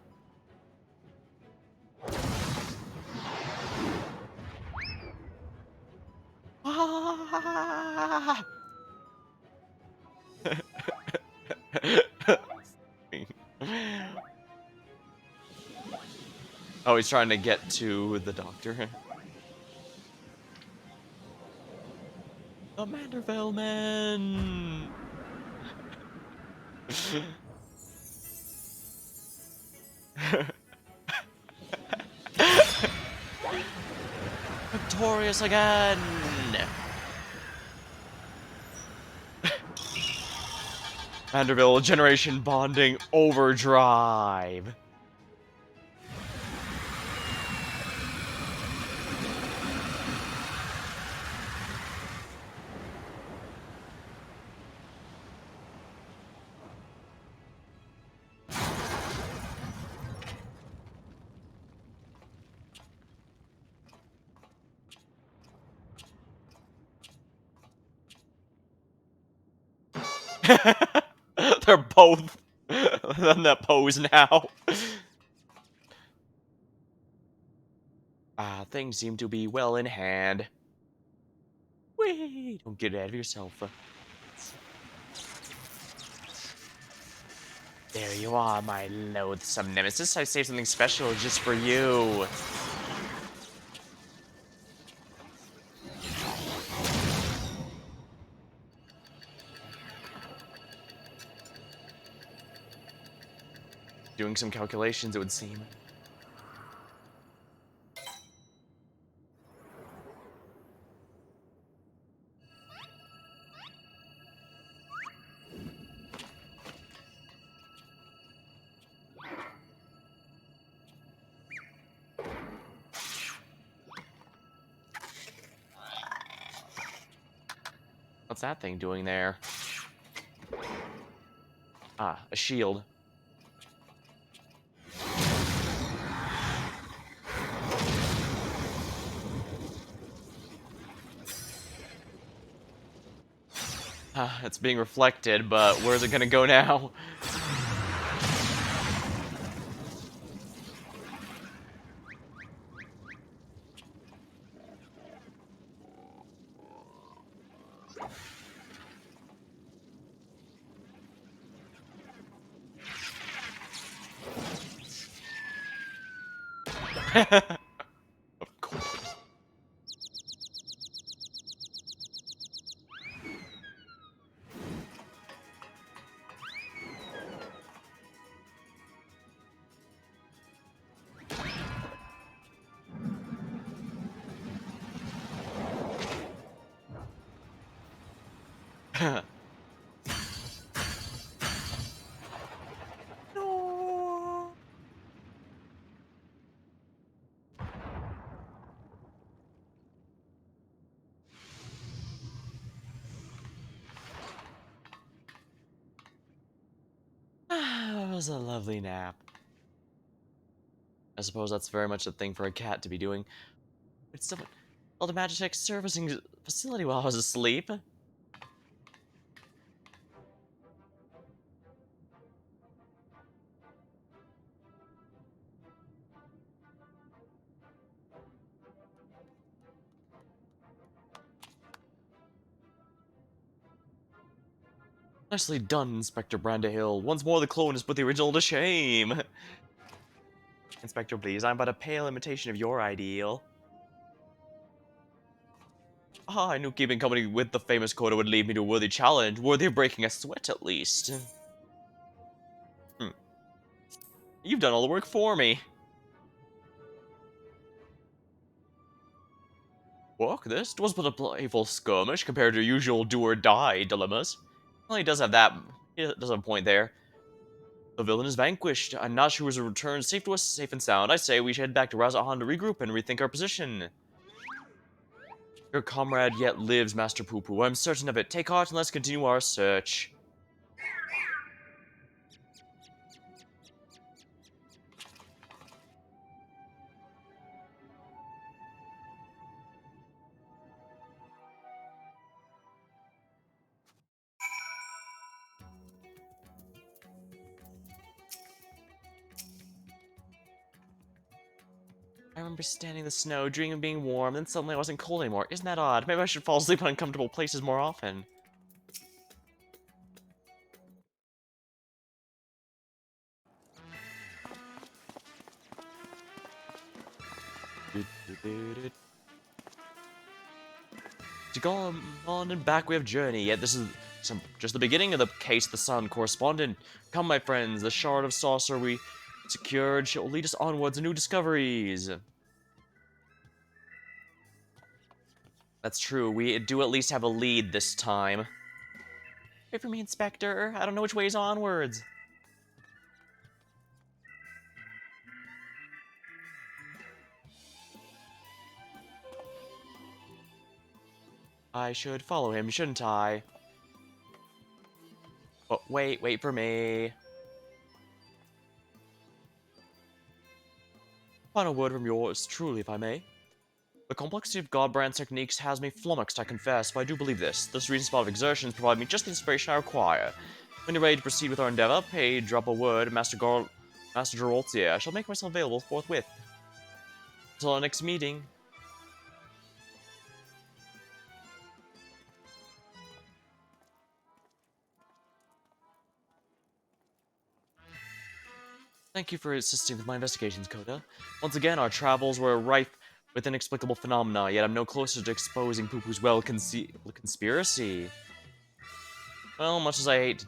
Oh, he's trying to get to the doctor. The Manderville man. Victorious again. Manderville generation bonding overdrive. They're both in that pose now. Things seem to be well in hand. Wait, don't get ahead of yourself. There you are, my loathsome nemesis. I saved something special just for you. Doing some calculations, it would seem. What's that thing doing there? A shield. It's being reflected, but where's it gonna go now? Of course. No. It was a lovely nap. I suppose that's very much a thing for a cat to be doing. It's someone called a Magitech servicing facility while I was asleep. Nicely done, Inspector Brandahill. Once more the clone has put the original to shame. Inspector, please, I'm but a pale imitation of your ideal. Ah, I knew keeping company with the famous Coda would lead me to a worthy challenge, worthy of breaking a sweat at least. Hmm. You've done all the work for me. Walk this? 'Twas but a playful skirmish compared to your usual do-or-die dilemmas. Well, he does have that. He does have a point there. The villain is vanquished. I'm not sure who has returned safe to us, safe and sound. I say we should head back to Razahan to regroup and rethink our position. Your comrade yet lives, Master Poo-Poo. I'm certain of it. Take heart and let's continue our search. I remember standing in the snow, dreaming of being warm, then suddenly I wasn't cold anymore. Isn't that odd? Maybe I should fall asleep in uncomfortable places more often. To go on and back we have journey, yet this is just the beginning of the case the Sun correspondent. Come, my friends, the shard of saucer we secured shall lead us onwards to new discoveries. That's true, we do at least have a lead this time. Wait for me, Inspector. I don't know which way is onwards. I should follow him, shouldn't I? But wait for me. Final word from yours, truly, if I may. The complexity of Godbrand's techniques has me flummoxed, I confess, but I do believe this. This recent spot of exertions provide me just the inspiration I require. When you're ready to proceed with our endeavor, pray drop a word, Master Geroltier. I shall make myself available forthwith. Until our next meeting. Thank you for assisting with my investigations, Coda. Once again, our travels were rife with inexplicable phenomena, yet I'm no closer to exposing Poo-Poo's conspiracy. Well, much as I hate to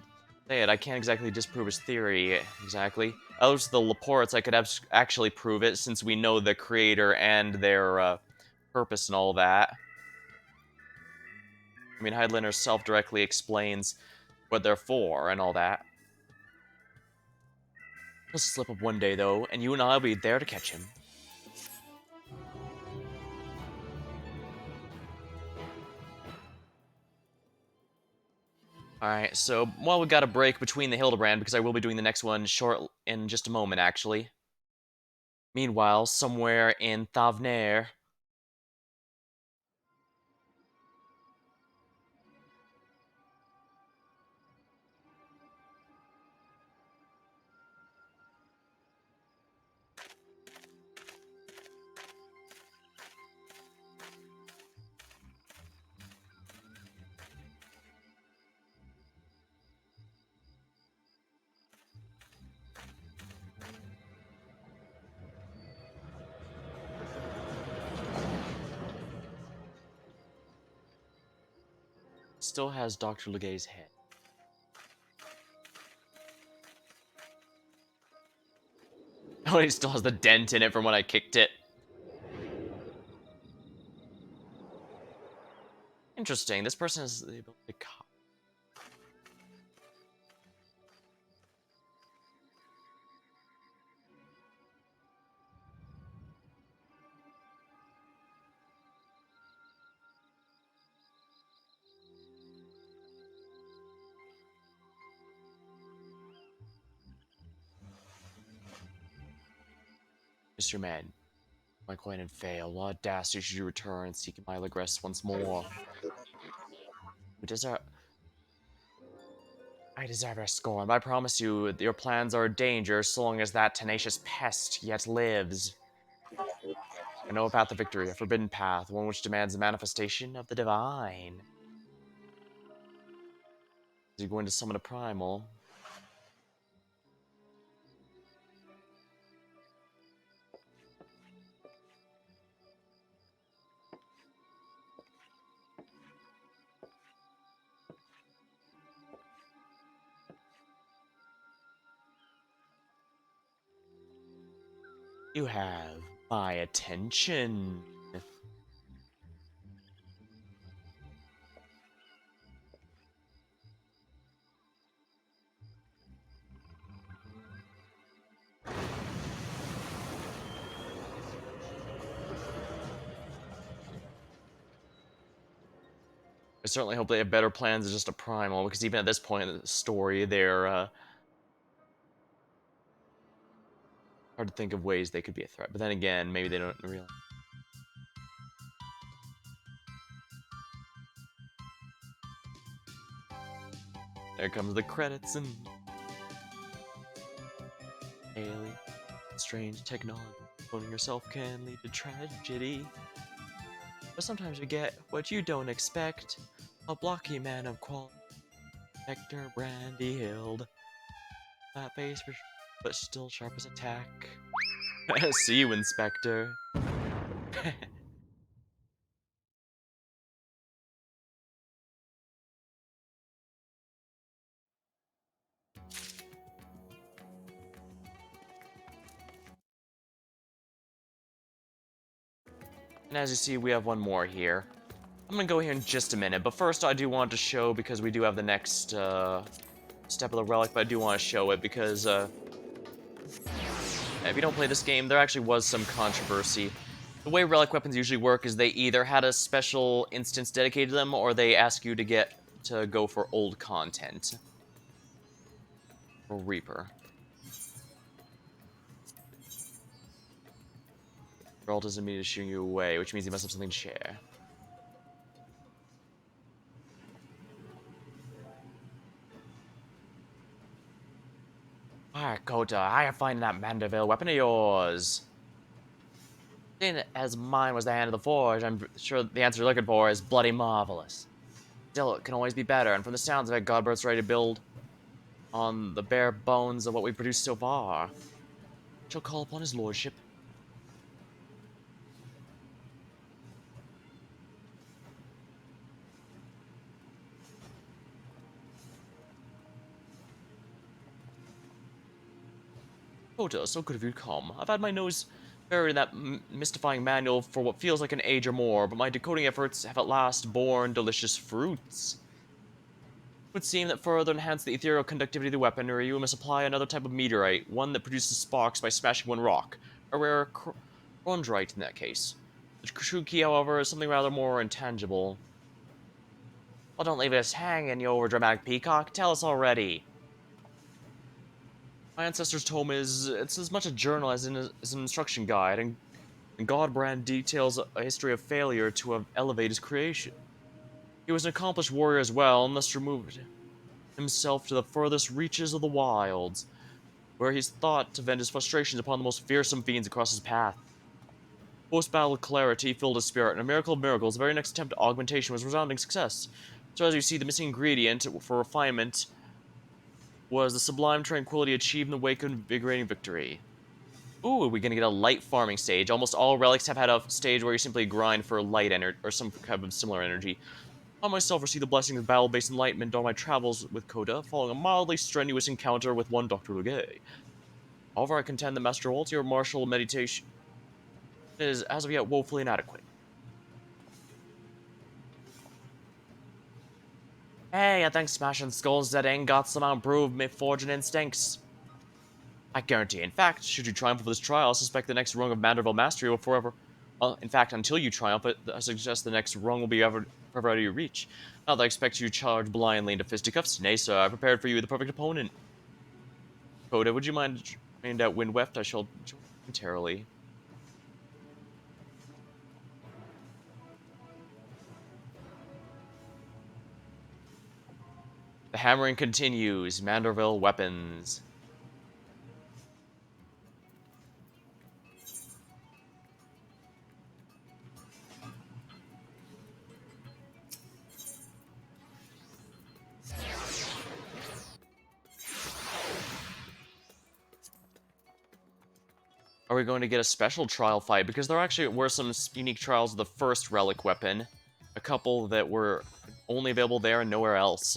say it, I can't exactly disprove his theory, exactly. As the Laportes, I could actually prove it, since we know the creator and their purpose and all that. I mean, Hydlander self-directly explains what they're for and all that. He'll slip up one day, though, and you and I will be there to catch him. Alright, so while we got a break between the Hildibrand, because I will be doing the next one in just a moment, actually. Meanwhile, somewhere in Thavnair, still has Dr. Legay's head. Oh, it still has the dent in it from when I kicked it. Interesting, this person has the ability to Mr. Man, my coin and fail. What audacity should you return, seeking my regress once more? We deserve. I deserve your scorn, but I promise you that your plans are a danger so long as that tenacious pest yet lives. I know a path to victory, a forbidden path, one which demands a manifestation of the divine. You're going to summon a primal. You have my attention. I certainly hope they have better plans than just a primal, because even at this point in the story, they're hard to think of ways they could be a threat. But then again, maybe they don't realize. There comes the credits and alien, strange technology. Cloning yourself can lead to tragedy. But sometimes you get what you don't expect. A blocky man of quality. Hector Brandy Hild. That face, but still sharp as a tack. See you, Inspector. And as you see, we have one more here. I'm gonna go here in just a minute, but first I do want to show, because we do have the next step of the relic, but I do want to show it because if you don't play this game, there actually was some controversy. The way relic weapons usually work is they either had a special instance dedicated to them, or they ask you to go for old content. Or Reaper. Geralt is immediately shooing you away, which means he must have something to share. Alright, Kota, I have found that Mandeville weapon of yours. Seeing as mine was the hand of the forge, I'm sure the answer you're looking for is bloody marvelous. Still, it can always be better, and from the sounds of it, Godbert's ready to build on the bare bones of what we've produced so far. Shall call upon his lordship. Kota, so good of you to come. I've had my nose buried in that mystifying manual for what feels like an age or more, but my decoding efforts have at last borne delicious fruits. It would seem that further enhance the ethereal conductivity of the weaponry, you must apply another type of meteorite, one that produces sparks by smashing one rock. A rare chondrite in that case. The true key, however, is something rather more intangible. Well, don't leave us hanging, you overdramatic peacock. Tell us already. My ancestor's tome it's as much a journal as an instruction guide, and Godbrand details a history of failure to have elevate his creation. He was an accomplished warrior as well, and thus removed himself to the furthest reaches of the wilds, where he's thought to vent his frustrations upon the most fearsome fiends across his path. Post-battle clarity filled his spirit, and a miracle of miracles, the very next attempt at augmentation was a resounding success. So as you see, the missing ingredient for refinement was the sublime tranquility achieved in the wake of invigorating victory. Ooh, are we gonna get a light farming stage? Almost all relics have had a stage where you simply grind for light energy, or some kind of similar energy. I myself received the blessing of battle-based enlightenment on my travels with Coda, following a mildly strenuous encounter with one Dr. Legay. However, I contend that Master Walt, your martial meditation is, as of yet, woefully inadequate. Hey, I think smashing skulls that ain't got somehow improved my forging instincts. I guarantee. In fact, should you triumph over this trial, I suspect the next rung of Manderville mastery will forever. In fact, until you triumph, I suggest the next rung will be forever out of your reach. Not that I expect you to charge blindly into fisticuffs. Nay, sir, I prepared for you the perfect opponent. Coda, would you mind trained out Windweft? I shall join momentarily. hammering continues. Manderville weapons. Are we going to get a special trial fight? Because there actually were some unique trials of the first relic weapon. A couple that were only available there and nowhere else.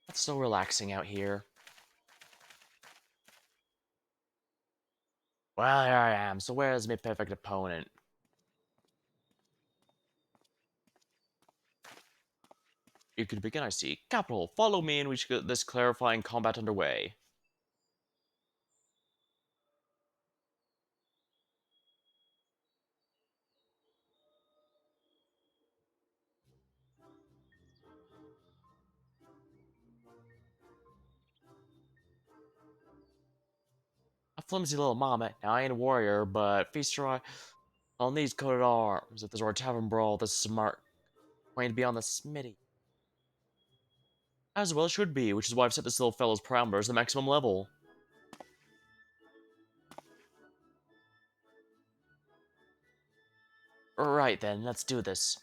It's so relaxing out here. Well, here I am. So where's my perfect opponent? You could begin, I see. Capital, follow me and we should get this clarifying combat underway. A flimsy little mama. Now, I ain't a warrior, but feast your eye on these coated arms. If there's a tavern brawl, this smart going to be on the smitty. As well it should be, which is why I've set this little fellow's parameters to the maximum level. Right then, let's do this.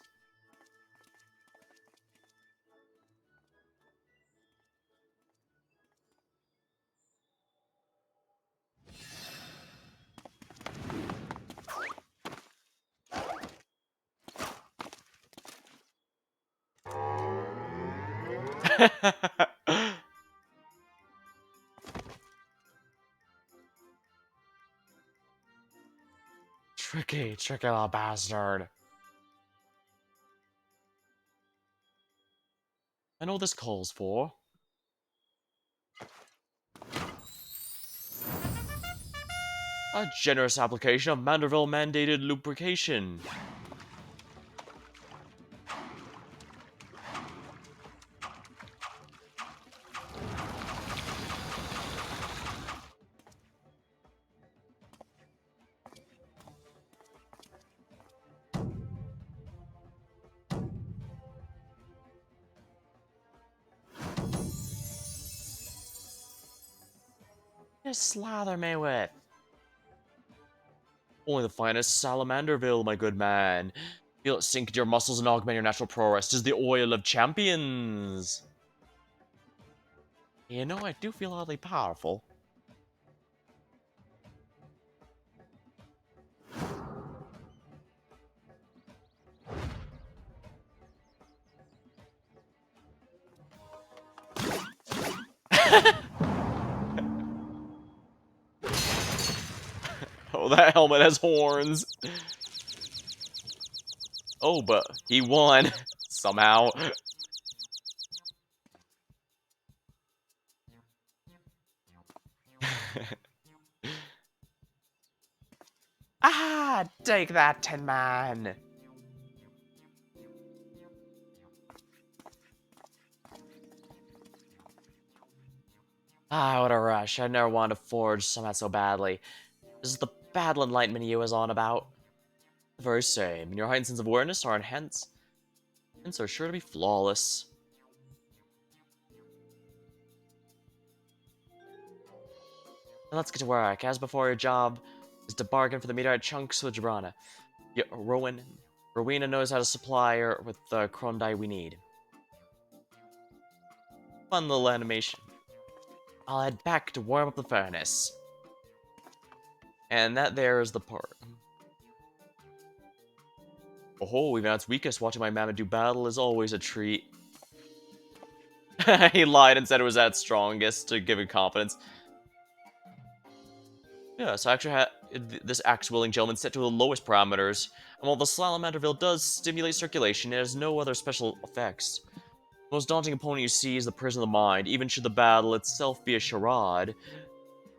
Tricky, tricky little bastard. I know what this calls for. A generous application of Manderville mandated lubrication. Just slather me with. Only the finest Salamanderville, my good man. Feel it sink into your muscles and augment your natural prowess. 'Tis the oil of champions. You know, I do feel oddly powerful. Oh, that helmet has horns. Oh, but he won. Somehow. Ah, take that, Tin Man. Ah, what a rush. I never wanted to forge somehow so badly. This is the battle enlightenment you was on about. The very same. And your heightened sense of awareness are enhanced, and so sure to be flawless. Now let's get to work. As before, your job is to bargain for the meteorite chunks with Jabrana. Yeah, Rowena knows how to supply her with the Krondai we need. Fun little animation. I'll head back to warm up the furnace. And that there is the part. Oh, even at its weakest, watching my mammoth do battle is always a treat. He lied and said it was at strongest to give it confidence. Yeah, so I actually had this axe-wielding gentleman set to the lowest parameters, and while the Salamanderville does stimulate circulation, it has no other special effects. The most daunting opponent you see is the prison of the mind, even should the battle itself be a charade.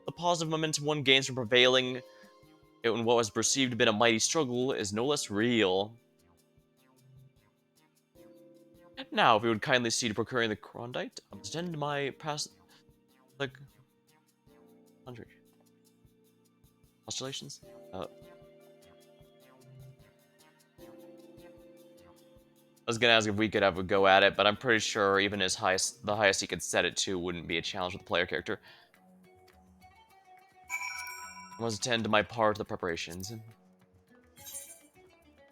The positive momentum one gains from prevailing in what was perceived to be a mighty struggle is no less real. Now, if you would kindly see to procuring the Krondite, I must attend to my past... like... postulations? I was gonna ask if we could have a go at it, but I'm pretty sure even the highest he could set it to wouldn't be a challenge with the player character. I must attend to my part of the preparations.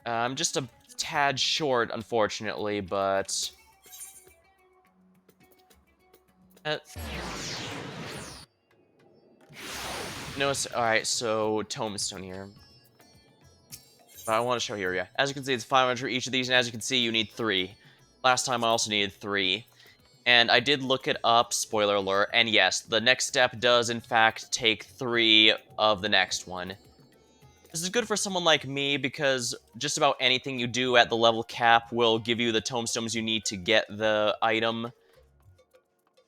I'm just a tad short, unfortunately, but... Uh, no, alright, so Tombstone here. But I want to show here, yeah. As you can see, it's 500 for each of these, and as you can see, you need 3. Last time I also needed 3. And I did look it up, spoiler alert, and yes, the next step does in fact take 3 of the next one. This is good for someone like me, because just about anything you do at the level cap will give you the tomestones you need to get the item.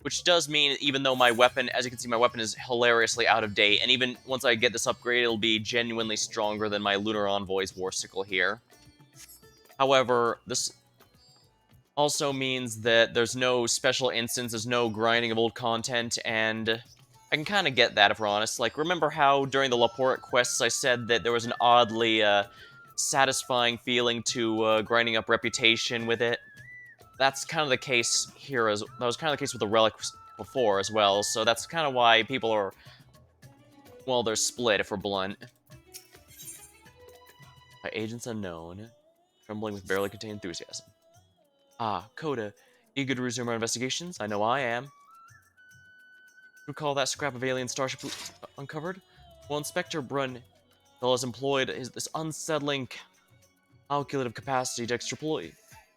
Which does mean, even though my weapon, as you can see, my weapon is hilariously out of date, and even once I get this upgrade, it'll be genuinely stronger than my Lunar Envoy's War Sickle here. However, this also means that there's no special instance, there's no grinding of old content, and I can kind of get that if we're honest. Like, remember how during the Laporte quests I said that there was an oddly satisfying feeling to grinding up reputation with it? That's kind of the case here, that was kind of the case with the relics before as well, so that's kind of why people are, well, they're split if we're blunt. By agents unknown, trembling with barely contained enthusiasm. Ah, Coda, eager to resume our investigations? I know I am. Recall that scrap of alien starship uncovered? Well, Inspector Brun has employed this unsettling calculative capacity to extrapolate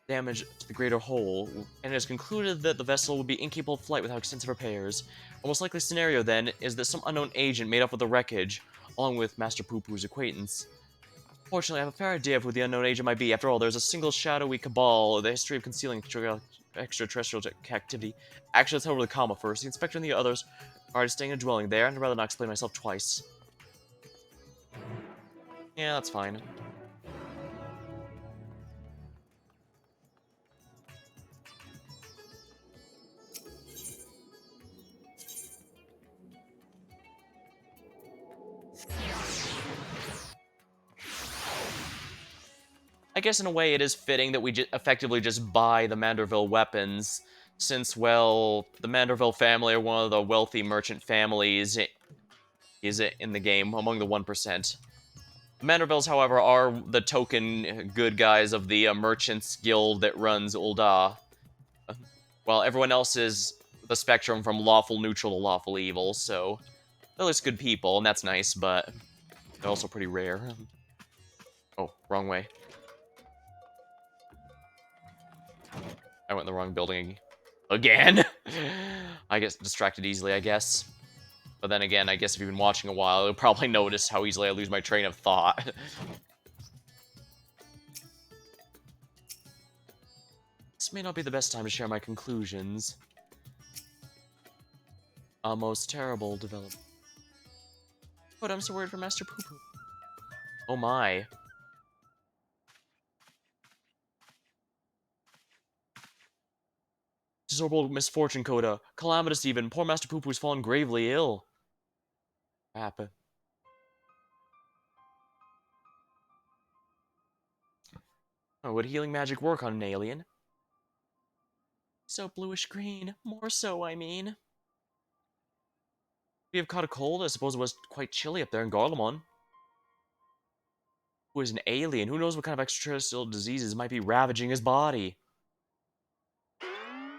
damage to the greater whole, and has concluded that the vessel would be incapable of flight without extensive repairs. A most likely scenario, then, is that some unknown agent made off with the wreckage, along with Master Poo-Poo's acquaintance. Fortunately, I have a fair idea of who the unknown agent might be. After all, there's a single shadowy cabal, the history of concealing extraterrestrial activity. Actually, let's head over to the comma first. The Inspector and the others are staying in a dwelling there, and I'd rather not explain myself twice. Yeah, that's fine. I guess in a way it is fitting that we effectively just buy the Manderville weapons, since, well, the Manderville family are one of the wealthy merchant families in the game, among the 1%. The Mandervilles, however, are the token good guys of the Merchants Guild that runs Ul'dah, while everyone else is the spectrum from lawful neutral to lawful evil, so they're at least good people, and that's nice, but they're also pretty rare. Oh, wrong way. I went in the wrong building again. I get distracted easily, I guess. But then again, I guess if you've been watching a while, you'll probably notice how easily I lose my train of thought. This may not be the best time to share my conclusions. A most terrible development. But I'm so worried for Master Poo-Poo. Oh my. Desorbital misfortune, Coda. Calamitous even. Poor Master Poo-Poo's fallen gravely ill. Crap. Oh, would healing magic work on an alien? So bluish green. More so, I mean. We have caught a cold. I suppose it was quite chilly up there in Garlemon. Who is an alien? Who knows what kind of extraterrestrial diseases might be ravaging his body?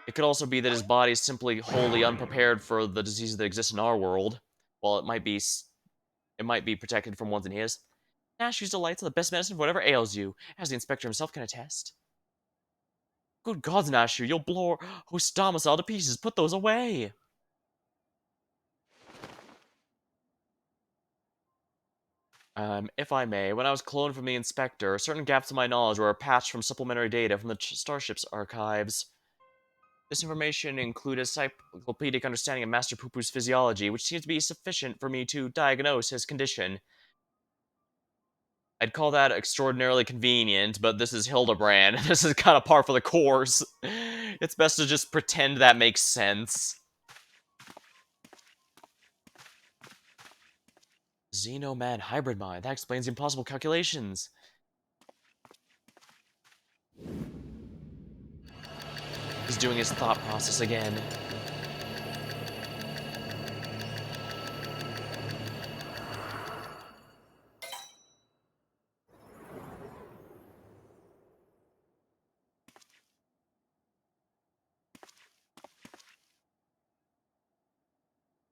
It could also be that his body is simply wholly unprepared for the diseases that exist in our world. While it might be protected from ones in his. Nash's delights are the best medicine for whatever ails you, as the inspector himself can attest. Good gods, Nashu, you'll blow our host domicile to pieces. Put those away. If I may, when I was cloned from the Inspector, certain gaps in my knowledge were patched from supplementary data from the Starship's archives. This information included a cyclopedic understanding of Master Poo-Poo's physiology, which seems to be sufficient for me to diagnose his condition. I'd call that extraordinarily convenient, but this is Hildibrand. This is kind of par for the course. It's best to just pretend that makes sense. Xenoman hybrid mind. That explains the impossible calculations. He's doing his thought process again.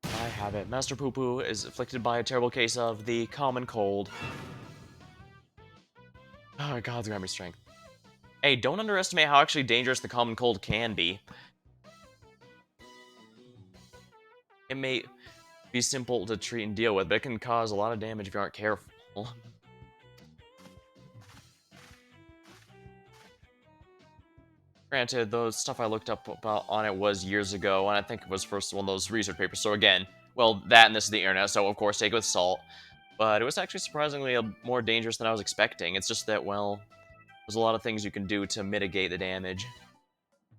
I have it. Master Poo Poo is afflicted by a terrible case of the common cold. Oh, God's grant me strength. Hey, don't underestimate how actually dangerous the common cold can be. It may be simple to treat and deal with, but it can cause a lot of damage if you aren't careful. Granted, the stuff I looked up about on it was years ago, and I think it was first one of those research papers. So again, well, that and this is the internet, so of course take it with salt. But it was actually surprisingly more dangerous than I was expecting. It's just that, well, there's a lot of things you can do to mitigate the damage.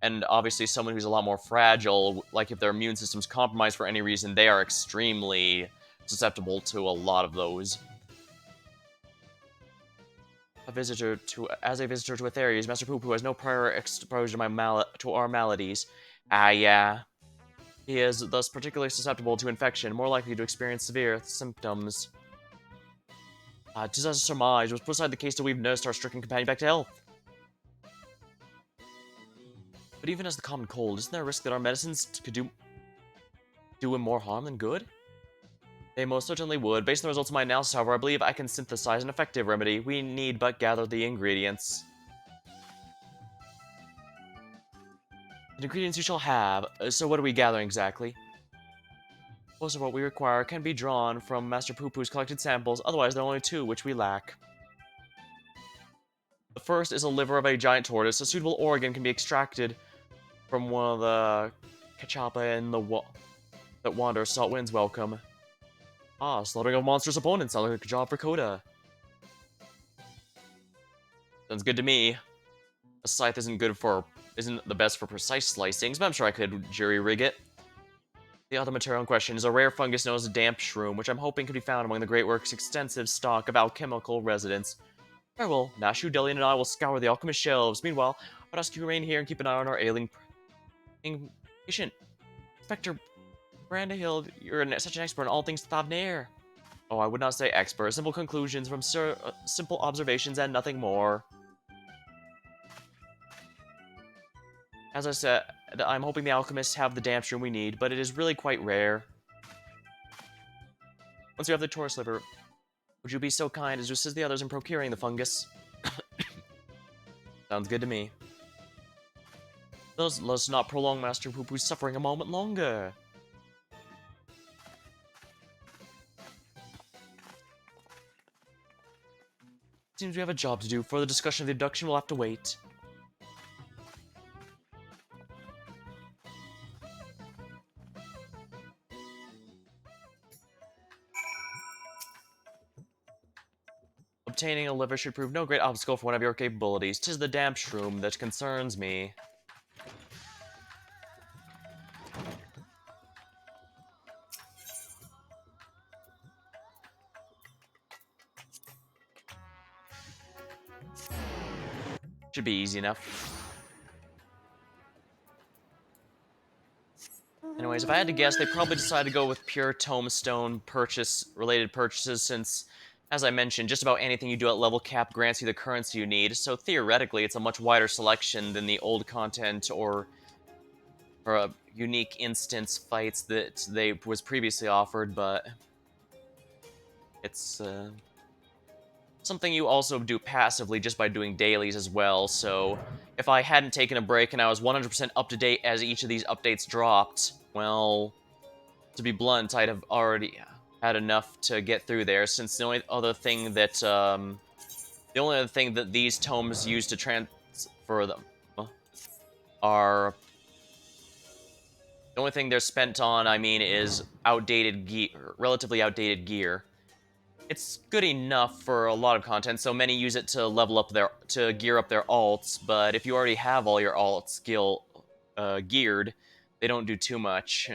And obviously someone who's a lot more fragile, like if their immune system's compromised for any reason, they are extremely susceptible to a lot of those. As a visitor to Atheres, Master Poo Poo has no prior exposure to our maladies. Ah, yeah. He is thus particularly susceptible to infection, more likely to experience severe symptoms. 'Tis as surmised, was put aside the case till we've nursed our stricken companion back to health. But even as the common cold, isn't there a risk that our medicines could do him more harm than good? They most certainly would. Based on the results of my analysis, however, I believe I can synthesize an effective remedy. We need but gather the ingredients. The ingredients you shall have. So what are we gathering exactly? Most of what we require can be drawn from Master Poo Poo's collected samples, otherwise there are only two which we lack. The first is a liver of a giant tortoise. A suitable organ can be extracted from one of the cachapa in the that wander salt winds welcome. Ah, slaughtering of monstrous opponents sounds like a job for Coda. Sounds good to me. A scythe isn't the best for precise slicings, but I'm sure I could jury rig it. The other material in question is a rare fungus known as a damp shroom, which I'm hoping could be found among the Great Works' extensive stock of alchemical residents. Very well, Nashu, Delian, and I will scour the alchemist shelves. Meanwhile, I'll ask you to remain here and keep an eye on our ailing patient. Inspector Brandahill, you're such an expert in all things Thavnair. Oh, I would not say expert. Simple conclusions from simple observations and nothing more. As I said, I'm hoping the alchemists have the damp shroom we need, but it is really quite rare. Once you have the tortoise liver, would you be so kind as to assist the others in procuring the fungus? Sounds good to me. Let's not prolong Master Poo Poo's suffering a moment longer. Seems we have a job to do. For the discussion of the abduction, we'll have to wait. Obtaining a liver should prove no great obstacle for one of your capabilities. 'Tis the damp shroom that concerns me. Should be easy enough. Anyways, if I had to guess, they probably decided to go with pure tombstone related purchases since, as I mentioned, just about anything you do at level cap grants you the currency you need, so theoretically it's a much wider selection than the old content or unique instance fights that they was previously offered, but it's something you also do passively just by doing dailies as well, so if I hadn't taken a break and I was 100% up to date as each of these updates dropped, well, to be blunt, I'd have already had enough to get through there, since the only other thing that these tomes use to transfer them are the only thing they're spent on, I mean, is outdated gear, relatively outdated gear. It's good enough for a lot of content, so many use it to level up to gear up their alts, but if you already have all your alt skill geared, they don't do too much.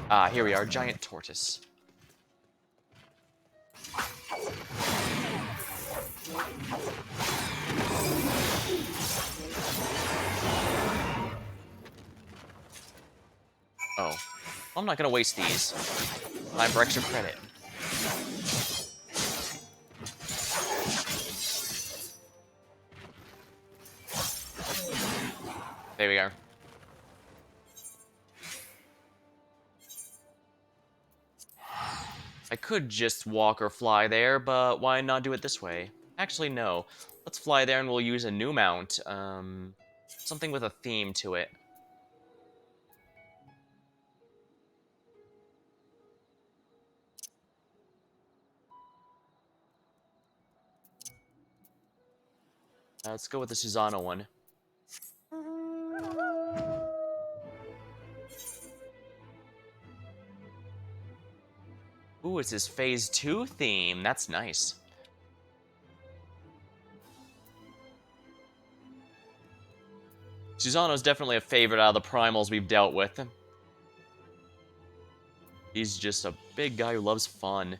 Ah, here we are, giant tortoise. Oh. I'm not gonna waste these. Time for extra credit. There we are. I could just walk or fly there, but why not do it this way? Actually, no. Let's fly there and we'll use a new mount. Something with a theme to it. Let's go with the Susano one. Ooh, it's his Phase 2 theme. That's nice. Susano's definitely a favorite out of the primals we've dealt with. He's just a big guy who loves fun.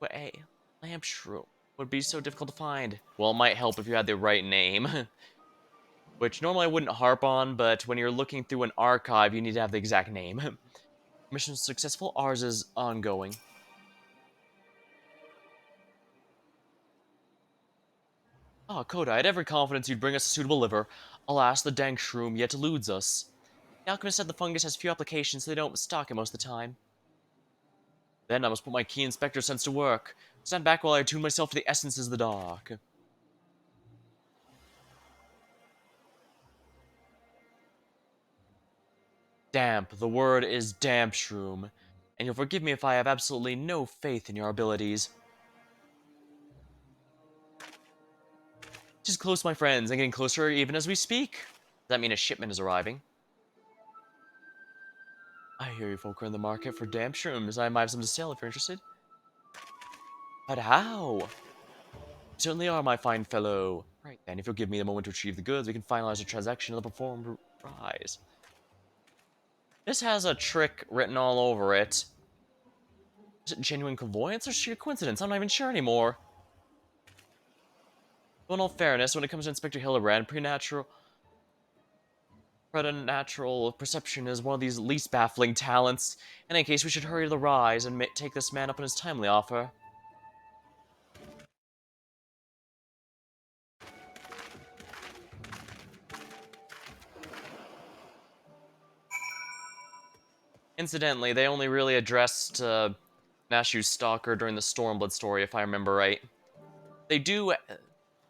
But hey, lamp shroom would be so difficult to find. Well, it might help if you had the right name. Which normally I wouldn't harp on, but when you're looking through an archive, you need to have the exact name. Mission successful, ours is ongoing. Ah, Coda, I had every confidence you'd bring us a suitable liver. Alas, the dank shroom yet eludes us. The alchemist said the fungus has few applications, so they don't stock it most of the time. Then I must put my key inspector sense to work. Stand back while I attune myself to the essences of the dark. Damp, the word is damp, shroom. And you'll forgive me if I have absolutely no faith in your abilities. Just close, my friends, and getting closer even as we speak. Does that mean a shipment is arriving? I hear you folk are in the market for damp shrooms. I might have some to sell if you're interested. But how? You certainly are, my fine fellow. Right then, if you'll give me a moment to retrieve the goods, we can finalize the transaction of the performed prize. This has a trick written all over it. Is it genuine clairvoyance or sheer coincidence? I'm not even sure anymore. But in all fairness, when it comes to Inspector Hildibrand, preternatural perception is one of these least baffling talents. In any case, we should hurry to the rise and take this man up on his timely offer. Incidentally, they only really addressed Nashu's stalker during the Stormblood story, if I remember right. They do.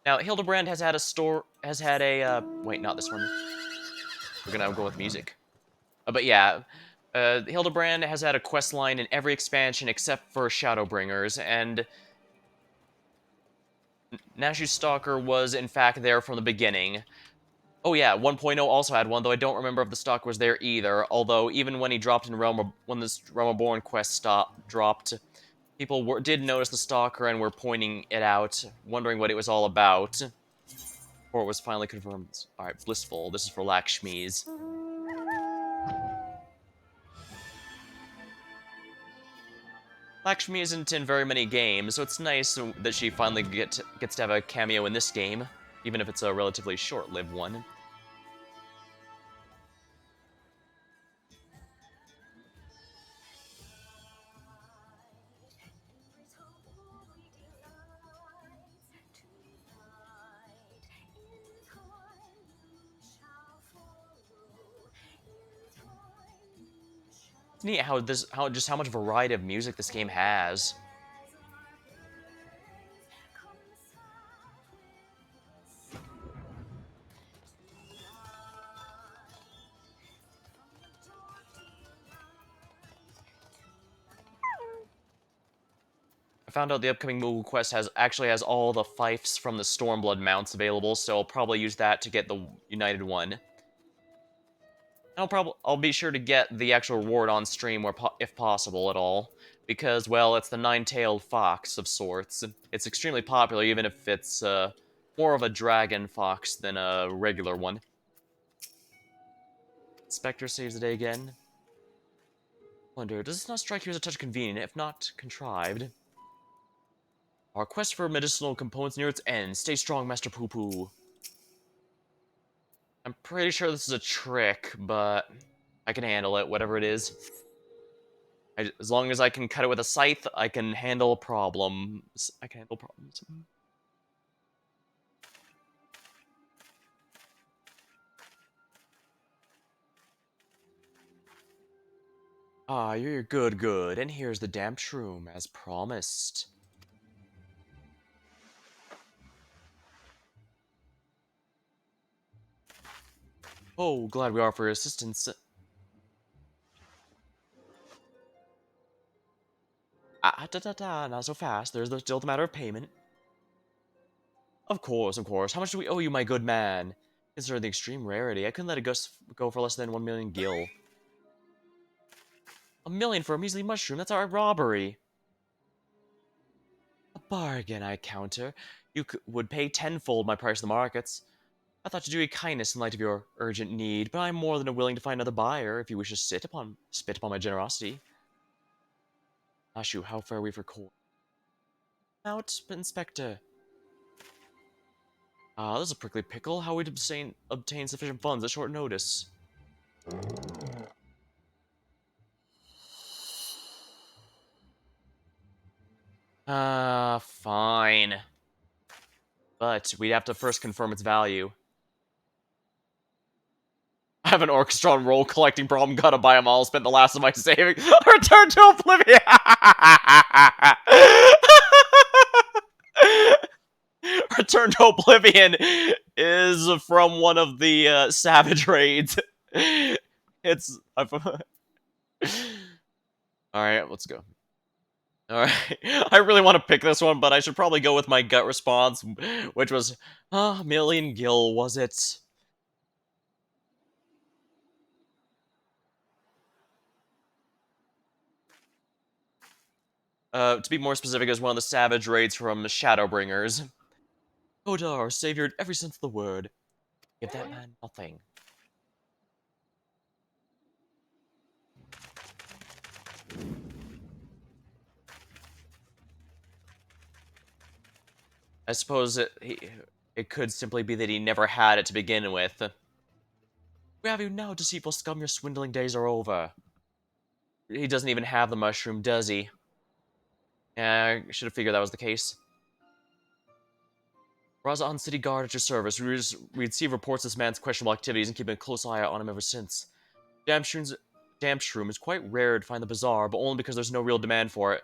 Now, Hildibrand has had a wait, not this one. We're gonna go with music. But yeah, Hildibrand has had a quest line in every expansion except for Shadowbringers, and Nashu's stalker was in fact there from the beginning. Oh yeah, 1.0 also had one, though I don't remember if the stalker was there either. Although even when he dropped in when this Realm Reborn quest dropped, people did notice the stalker and were pointing it out, wondering what it was all about. Before it was finally confirmed. Alright, Blissful. This is for Lakshmi's. Lakshmi isn't in very many games, so it's nice that she finally gets to have a cameo in this game, even if it's a relatively short-lived one. It's neat how much variety of music this game has. I found out the upcoming Moogle quest actually has all the fifes from the Stormblood mounts available, so I'll probably use that to get the United one. And I'll be sure to get the actual reward on stream if possible at all, because well, it's the nine-tailed fox of sorts. It's extremely popular, even if it's more of a dragon fox than a regular one. Spectre saves the day again. Wonder, does this not strike you as a touch convenient, if not contrived? Our quest for medicinal components near its end. Stay strong, Master Poo Poo. I'm pretty sure this is a trick, but I can handle it, whatever it is. As long as I can cut it with a scythe, I can handle problems. I can handle problems. Ah, you're good. And here's the damp shroom, as promised. Oh, glad we are for your assistance. Not so fast. There's still the matter of payment. Of course. How much do we owe you, my good man? Considering the extreme rarity, I couldn't let it go for less than 1 million gil. 1 million for a measly mushroom? That's our robbery. A bargain, I counter. You would pay tenfold my price in the markets. I thought to do you a kindness in light of your urgent need, but I'm more than willing to find another buyer if you wish to spit upon my generosity. Ashu, how far are we for coin? Out, Inspector. Ah, this is a prickly pickle. How would we obtain sufficient funds at short notice? Ah, fine. But we'd have to first confirm its value. I have an Orchestron roll collecting problem, gotta buy them all, spent the last of my savings. Return to Oblivion! Return to Oblivion is from one of the Savage raids. It's... Alright, let's go. Alright, I really want to pick this one, but I should probably go with my gut response, which was, million gil, was it? To be more specific, it was one of the Savage raids from Shadowbringers. Kodar, savior in every sense of the word. Give that man nothing. I suppose it could simply be that he never had it to begin with. We have you now, deceitful scum, your swindling days are over. He doesn't even have the mushroom, does he? Yeah, I should have figured that was the case. Razan City Guard at your service. We receive reports of this man's questionable activities and keep a close eye on him ever since. Damp shroom is quite rare to find the bazaar, but only because there's no real demand for it.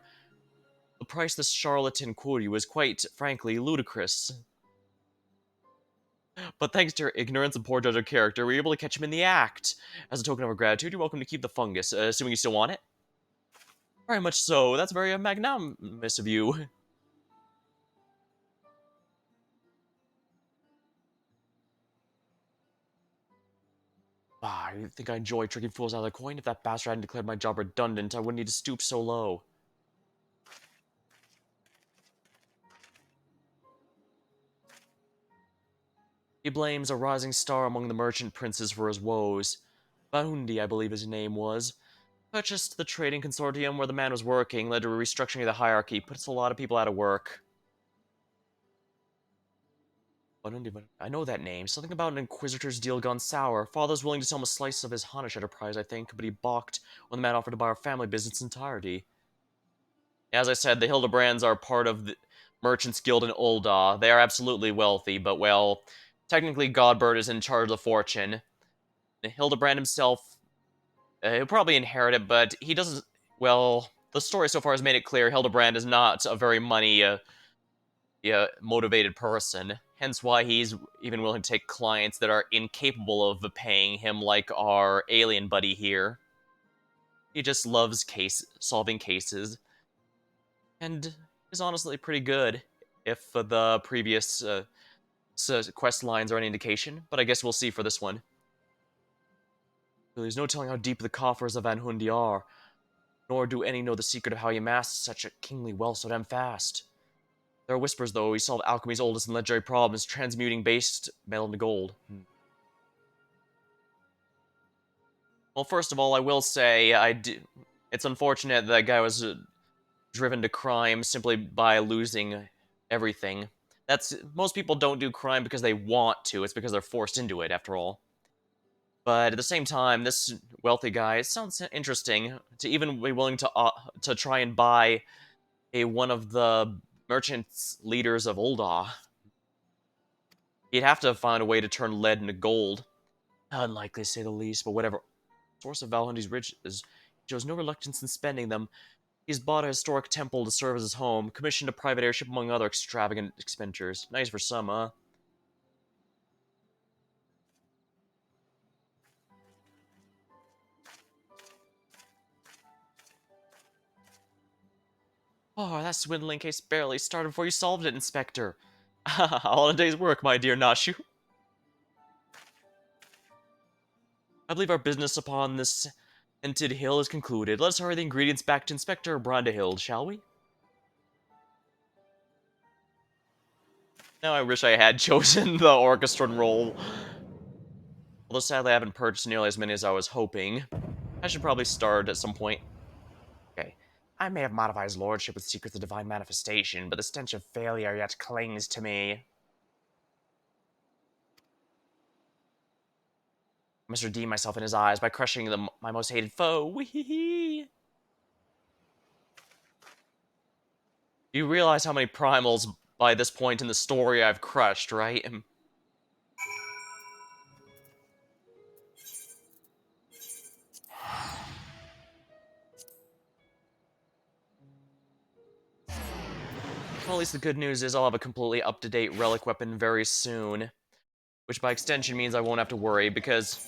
The price this charlatan quoted you is quite, frankly, ludicrous. But thanks to your ignorance and poor judge of character, we were able to catch him in the act. As a token of our gratitude, you're welcome to keep the fungus, assuming you still want it. Very much so. That's very magnanimous of you. Ah, you think I enjoy tricking fools out of the coin? If that bastard hadn't declared my job redundant, I wouldn't need to stoop so low. He blames a rising star among the merchant princes for his woes. Bahundi, I believe his name was. Purchased the trading consortium where the man was working, led to a restructuring of the hierarchy, puts a lot of people out of work. I know that name. Something about an Inquisitor's deal gone sour. Father's willing to sell him a slice of his Hanish enterprise, I think, but he balked when the man offered to buy our family business entirety. As I said, the Hildebrands are part of the Merchants Guild in Ul'dah. They are absolutely wealthy, but, well, technically Godbird is in charge of the fortune. Hildibrand himself He'll probably inherit it, but he doesn't. Well, the story so far has made it clear Hildibrand is not a very money yeah, motivated person. Hence why he's even willing to take clients that are incapable of paying him, like our alien buddy here. He just loves solving cases, and is honestly pretty good, if the previous quest lines are any indication. But I guess we'll see for this one. There's no telling how deep the coffers of Van Hundi are, nor do any know the secret of how he amassed such a kingly wealth so damn fast. There are whispers, though, he solved alchemy's oldest and legendary problems, transmuting based metal into gold. Well, first of all, I will say it's unfortunate that guy was driven to crime simply by losing everything. Most people don't do crime because they want to, it's because they're forced into it, after all. But at the same time, this wealthy guy, it sounds interesting to even be willing to try and buy one of the merchants leaders of Ul'dah. He'd have to find a way to turn lead into gold. Unlikely, to say the least, but whatever source of Valhundi's riches, he shows no reluctance in spending them. He's bought a historic temple to serve as his home, commissioned a private airship, among other extravagant expenditures. Nice for some, huh? Oh, that swindling case barely started before you solved it, Inspector. All in a day's work, my dear Nashu. I believe our business upon this scented hill is concluded. Let us hurry the ingredients back to Inspector Brandahild, shall we? Now I wish I had chosen the orchestran role. Although sadly I haven't purchased nearly as many as I was hoping. I should probably start at some point. Okay. I may have modified his lordship with secrets of divine manifestation, but the stench of failure yet clings to me. I must redeem myself in his eyes by crushing my most hated foe. Wee-hee-hee. You realize how many primals by this point in the story I've crushed, right? Well, at least the good news is I'll have a completely up-to-date relic weapon very soon. Which by extension means I won't have to worry, because,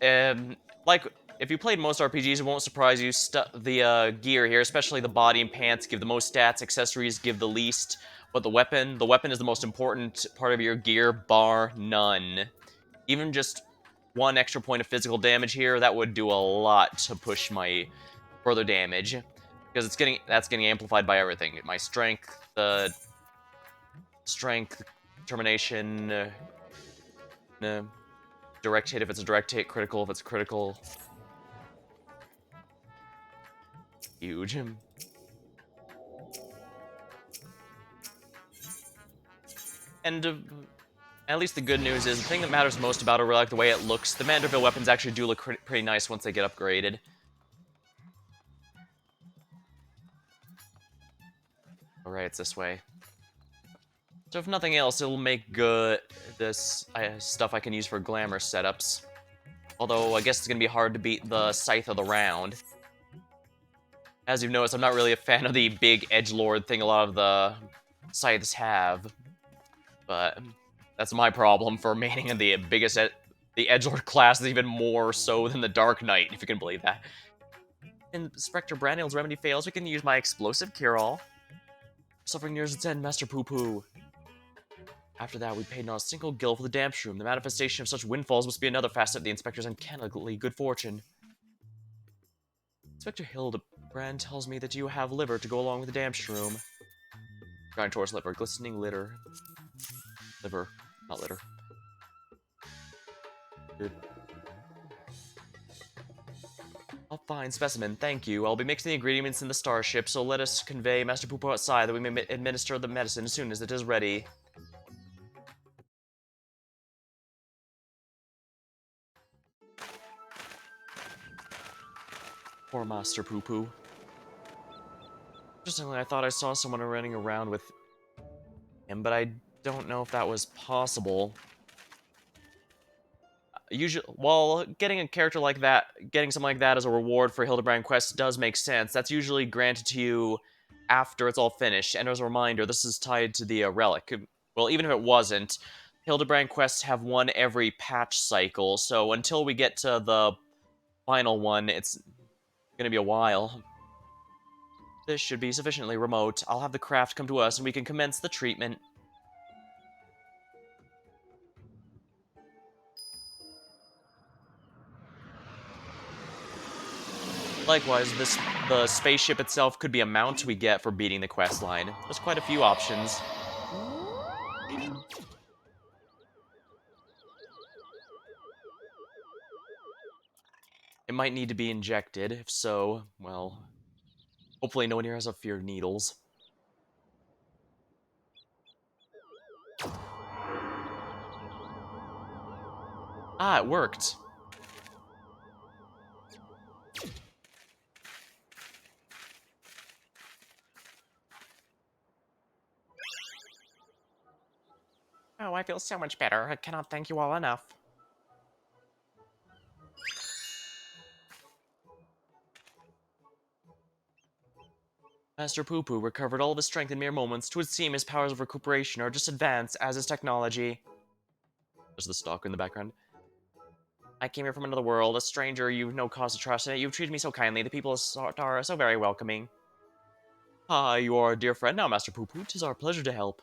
like, if you played most RPGs, it won't surprise you, the gear here, especially the body and pants, give the most stats, accessories give the least, but the weapon is the most important part of your gear, bar none. Even just one extra point of physical damage here, that would do a lot to push my further damage, because that's getting amplified by everything. My strength, strength, determination, direct hit if it's a direct hit, critical if it's critical. Huge. And at least the good news is, the thing that matters most about a relic, the way it looks, the Manderville weapons actually do look pretty nice once they get upgraded. Alright, it's this way. So if nothing else, it'll make good this stuff I can use for glamour setups. Although, I guess it's gonna be hard to beat the Scythe of the Round. As you've noticed, I'm not really a fan of the big edgelord thing a lot of the scythes have. But that's my problem for maining in the biggest... The edgelord class is even more so than the Dark Knight, if you can believe that. And Inspector Brandhild's remedy fails, we can use my explosive cure-all. Suffering nears its end, Master Poo-Poo. After that, we paid not a single gil for the damp shroom. The manifestation of such windfalls must be another facet of the Inspector's uncannily good fortune. Inspector Hildibrand tells me that you have liver to go along with the damp shroom. Grind towards liver, glistening litter. Liver, not litter. Good. A fine specimen, thank you. I'll be mixing the ingredients in the starship, so let us convey Master Poopo outside that we may administer the medicine as soon as it is ready. Poor Master Poo-Poo. Interestingly, I thought I saw someone running around with him, but I don't know if that was possible. Usually, well, getting a character like that, getting something like that as a reward for Hildibrand quests does make sense. That's usually granted to you after it's all finished. And as a reminder, this is tied to the relic. Well, even if it wasn't, Hildibrand quests have one every patch cycle, so until we get to the final one, it's gonna be a while. This should be sufficiently remote. I'll have the craft come to us and we can commence the treatment. Likewise, the spaceship itself could be a mount we get for beating the quest line. There's quite a few options. It might need to be injected. If so, well, hopefully no one here has a fear of needles. Ah, it worked. Oh, I feel so much better. I cannot thank you all enough. Master Poo-Poo recovered all of his strength in mere moments. 'Twould seem his powers of recuperation are just advanced as his technology. There's the stalker in the background. I came here from another world, a stranger you've no cause to trust, and yet you've treated me so kindly. The people of Star are so very welcoming. Ah, you are a dear friend now, Master Poo-Poo. 'Tis our pleasure to help.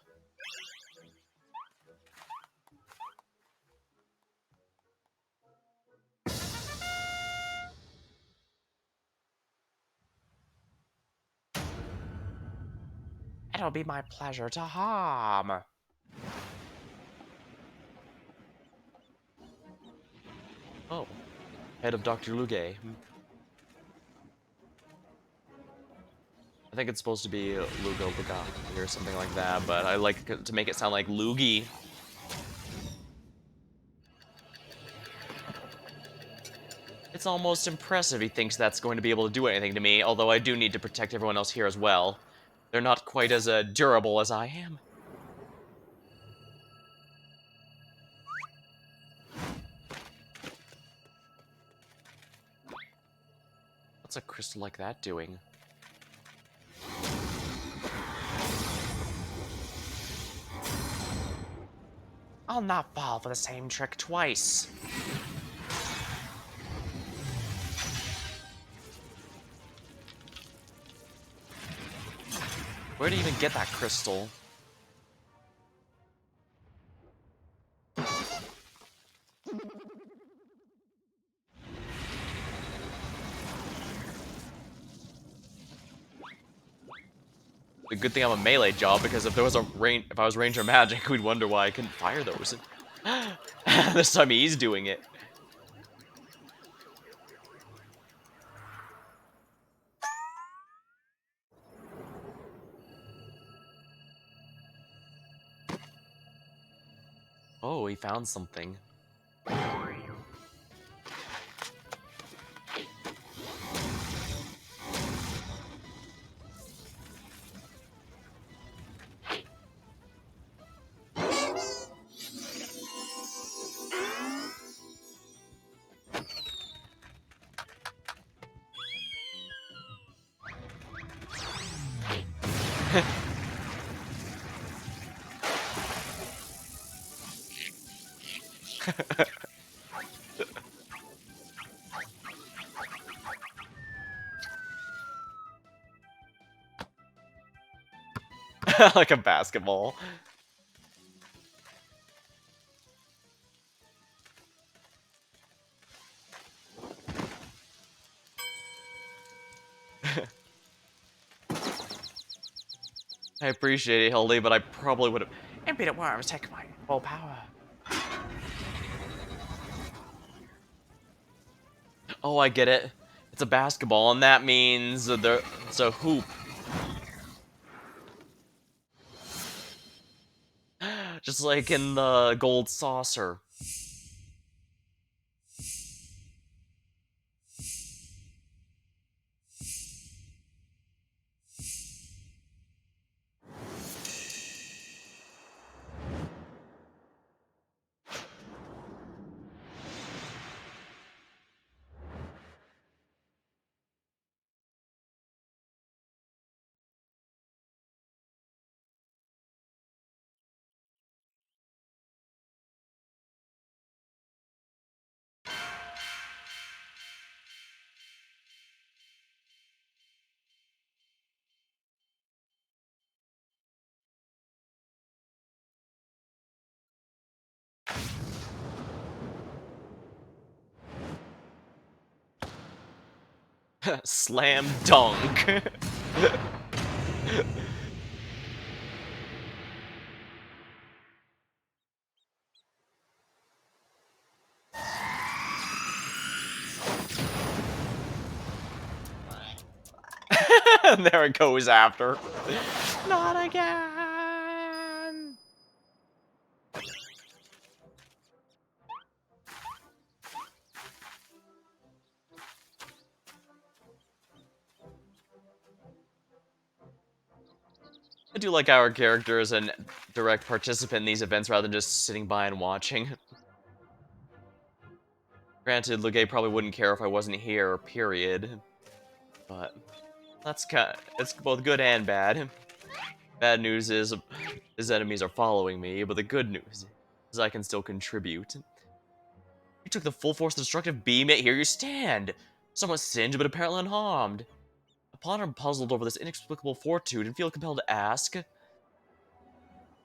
It'll be my pleasure to harm. Oh, head of Dr. Luge. I think it's supposed to be Lugo Bugatti or something like that, but I like to make it sound like Loogie. It's almost impressive he thinks that's going to be able to do anything to me, although I do need to protect everyone else here as well. They're not quite as durable as I am. What's a crystal like that doing? I'll not fall for the same trick twice. Where do you even get that crystal? The good thing I'm a melee job, because if there was if I was ranger magic, we'd wonder why I couldn't fire those. This time he's doing it. Oh, he found something. Like a basketball. I appreciate it, Hildi, but I probably would have. Impudent worms take my full power. Oh, I get it. It's a basketball, and that means it's a hoop. Just like in the gold saucer. Slam dunk. And there it goes after. Not again. I do like our character as a direct participant in these events rather than just sitting by and watching. Granted, Legay probably wouldn't care if I wasn't here, period. But it's both good and bad. Bad news is his enemies are following me, but the good news is I can still contribute. You took the full force destructive beam, yet here you stand! Somewhat singed, but apparently unharmed. Upon I'm puzzled over this inexplicable fortitude and feel compelled to ask,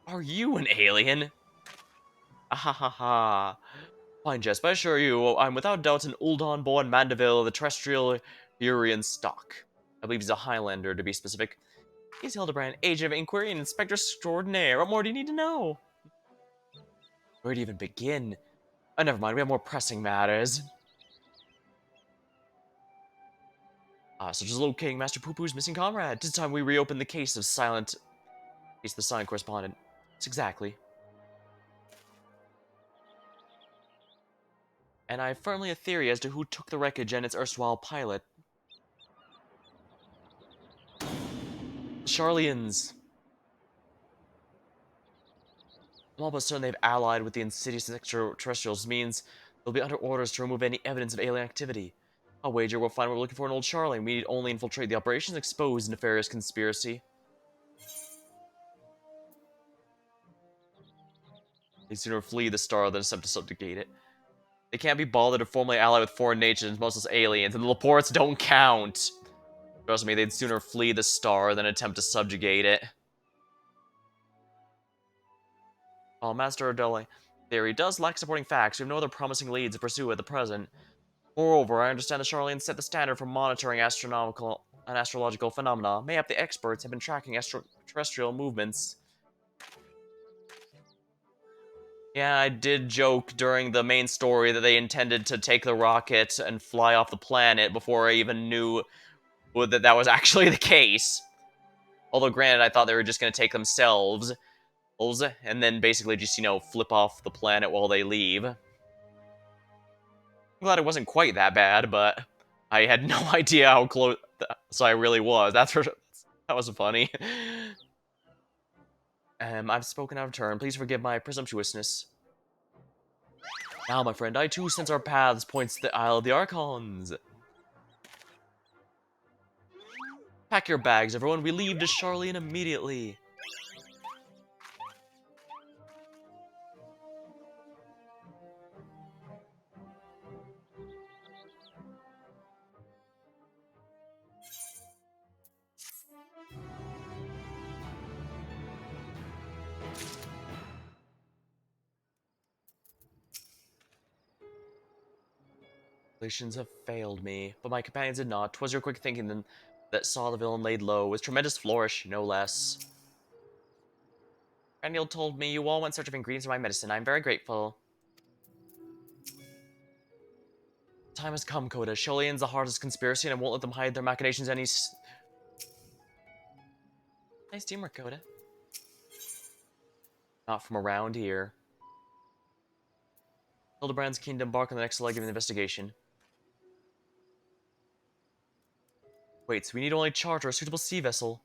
are you an alien? Ahahaha. Fine jest, but I assure you, I'm without doubt an Uldon-born Mandeville of the terrestrial Urian stock. I believe he's a Highlander, to be specific. He's Hildibrand, agent of inquiry and inspector extraordinaire. What more do you need to know? Where to even begin? Oh, never mind, we have more pressing matters. Such as locating Master Poo-Poo's missing comrade. This time we reopen the case of the silent correspondent. Yes, exactly. And I have firmly a theory as to who took the wreckage and its erstwhile pilot. The Charlians. I'm all but certain they've allied with the insidious extraterrestrials, means they'll be under orders to remove any evidence of alien activity. I'll wager we'll find what we're looking for in old Charlie. We need only infiltrate the operations and expose the nefarious conspiracy. They'd sooner flee the star than attempt to subjugate it. They can't be bothered to formally ally with foreign nations, most as aliens, and the Laportes don't count. Trust me, they'd sooner flee the star than attempt to subjugate it. While Master Adele theory does lack supporting facts, we have no other promising leads to pursue at the present. Moreover, I understand the Charlians set the standard for monitoring astronomical and astrological phenomena. Mayhap the experts have been tracking extraterrestrial movements. Yeah, I did joke during the main story that they intended to take the rocket and fly off the planet before I even knew that that was actually the case. Although, granted, I thought they were just going to take themselves, and then basically just, flip off the planet while they leave. I'm glad it wasn't quite that bad, but I had no idea how close so I really was. That was funny. I've spoken out of turn. Please forgive my presumptuousness. Now, my friend, I too sense our paths points to the Isle of the Archons. Pack your bags, everyone. We leave to Charlian immediately. Relations have failed me, but my companions did not. 'Twas your quick thinking then that saw the villain laid low, with tremendous flourish, no less. Daniel told me you all went search of ingredients for my medicine. I'm very grateful. Time has come, Coda. Sholian's the hardest conspiracy, and I won't let them hide their machinations any Nice teamwork, Coda. Not from around here. Hildibrand's keen to embark on the next leg of the investigation. Wait, so we need only charter a suitable sea vessel.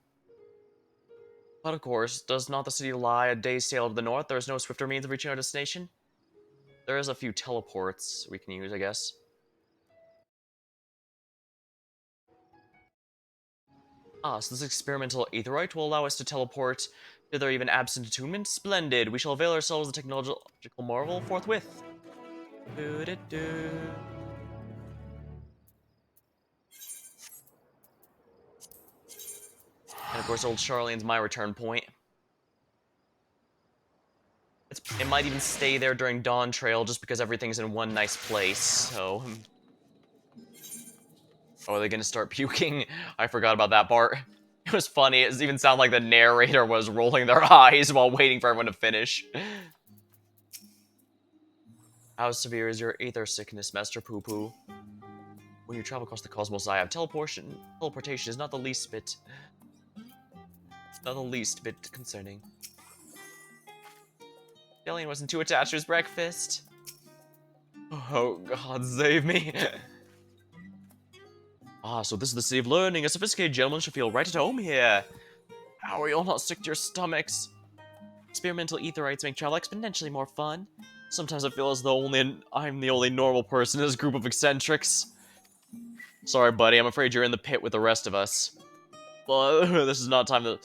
But of course, does not the city lie a day's sail to the north? There is no swifter means of reaching our destination? There is a few teleports we can use, I guess. So this experimental aetherite will allow us to teleport to their even absent attunement? Splendid! We shall avail ourselves of the technological marvel forthwith. Doo-doo-doo. And of course, old Charlene's my return point. It might even stay there during Dawn Trail just because everything's in one nice place, so... Oh, are they gonna start puking? I forgot about that part. It was funny. It even sounded like the narrator was rolling their eyes while waiting for everyone to finish. How severe is your aether sickness, Master Poo Poo? When you travel across the cosmos, I have teleportation is not the least bit. It's not the least bit concerning. The alien wasn't too attached to his breakfast. Oh God, save me. Ah, so this is the city of learning. A sophisticated gentleman should feel right at home here. How are you all not sick to your stomachs? Experimental etherites make travel exponentially more fun. Sometimes I feel as though I'm the only normal person in this group of eccentrics. Sorry, buddy, I'm afraid you're in the pit with the rest of us. But this is not time to...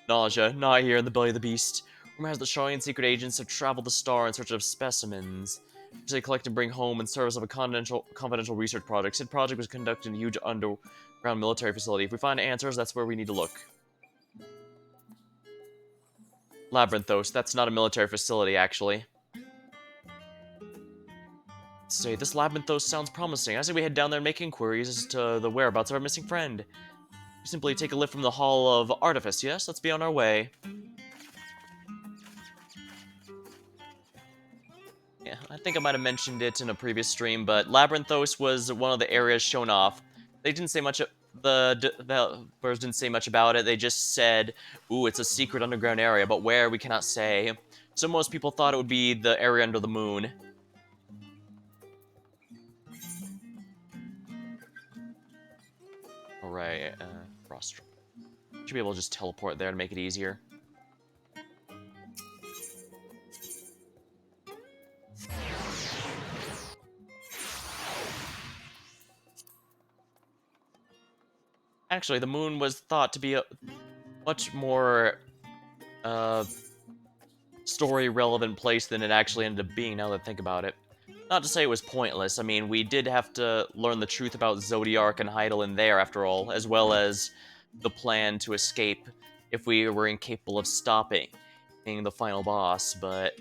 Nausea, not here in the belly of the beast. Rumor has the Sharian secret agents have traveled the star in search of specimens, which they collect and bring home in service of a confidential research project. Said project was conducted in a huge underground military facility. If we find answers, that's where we need to look. Labyrinthos, that's not a military facility, actually. Say, this Labyrinthos sounds promising. I say we head down there and make inquiries as to the whereabouts of our missing friend. We simply take a lift from the Hall of Artifice, yes? Let's be on our way. Yeah, I think I might have mentioned it in a previous stream, but Labyrinthos was one of the areas shown off. They didn't say much, the developers didn't say much about it, they just said, ooh, it's a secret underground area, but where, we cannot say. So most people thought it would be the area under the moon. Alright, Frostrum. Should be able to just teleport there to make it easier. Actually, the moon was thought to be a much more, story-relevant place than it actually ended up being, now that I think about it. Not to say it was pointless, I mean, we did have to learn the truth about Zodiark and Heidel in there, after all, as well as the plan to escape if we were incapable of stopping being the final boss, but...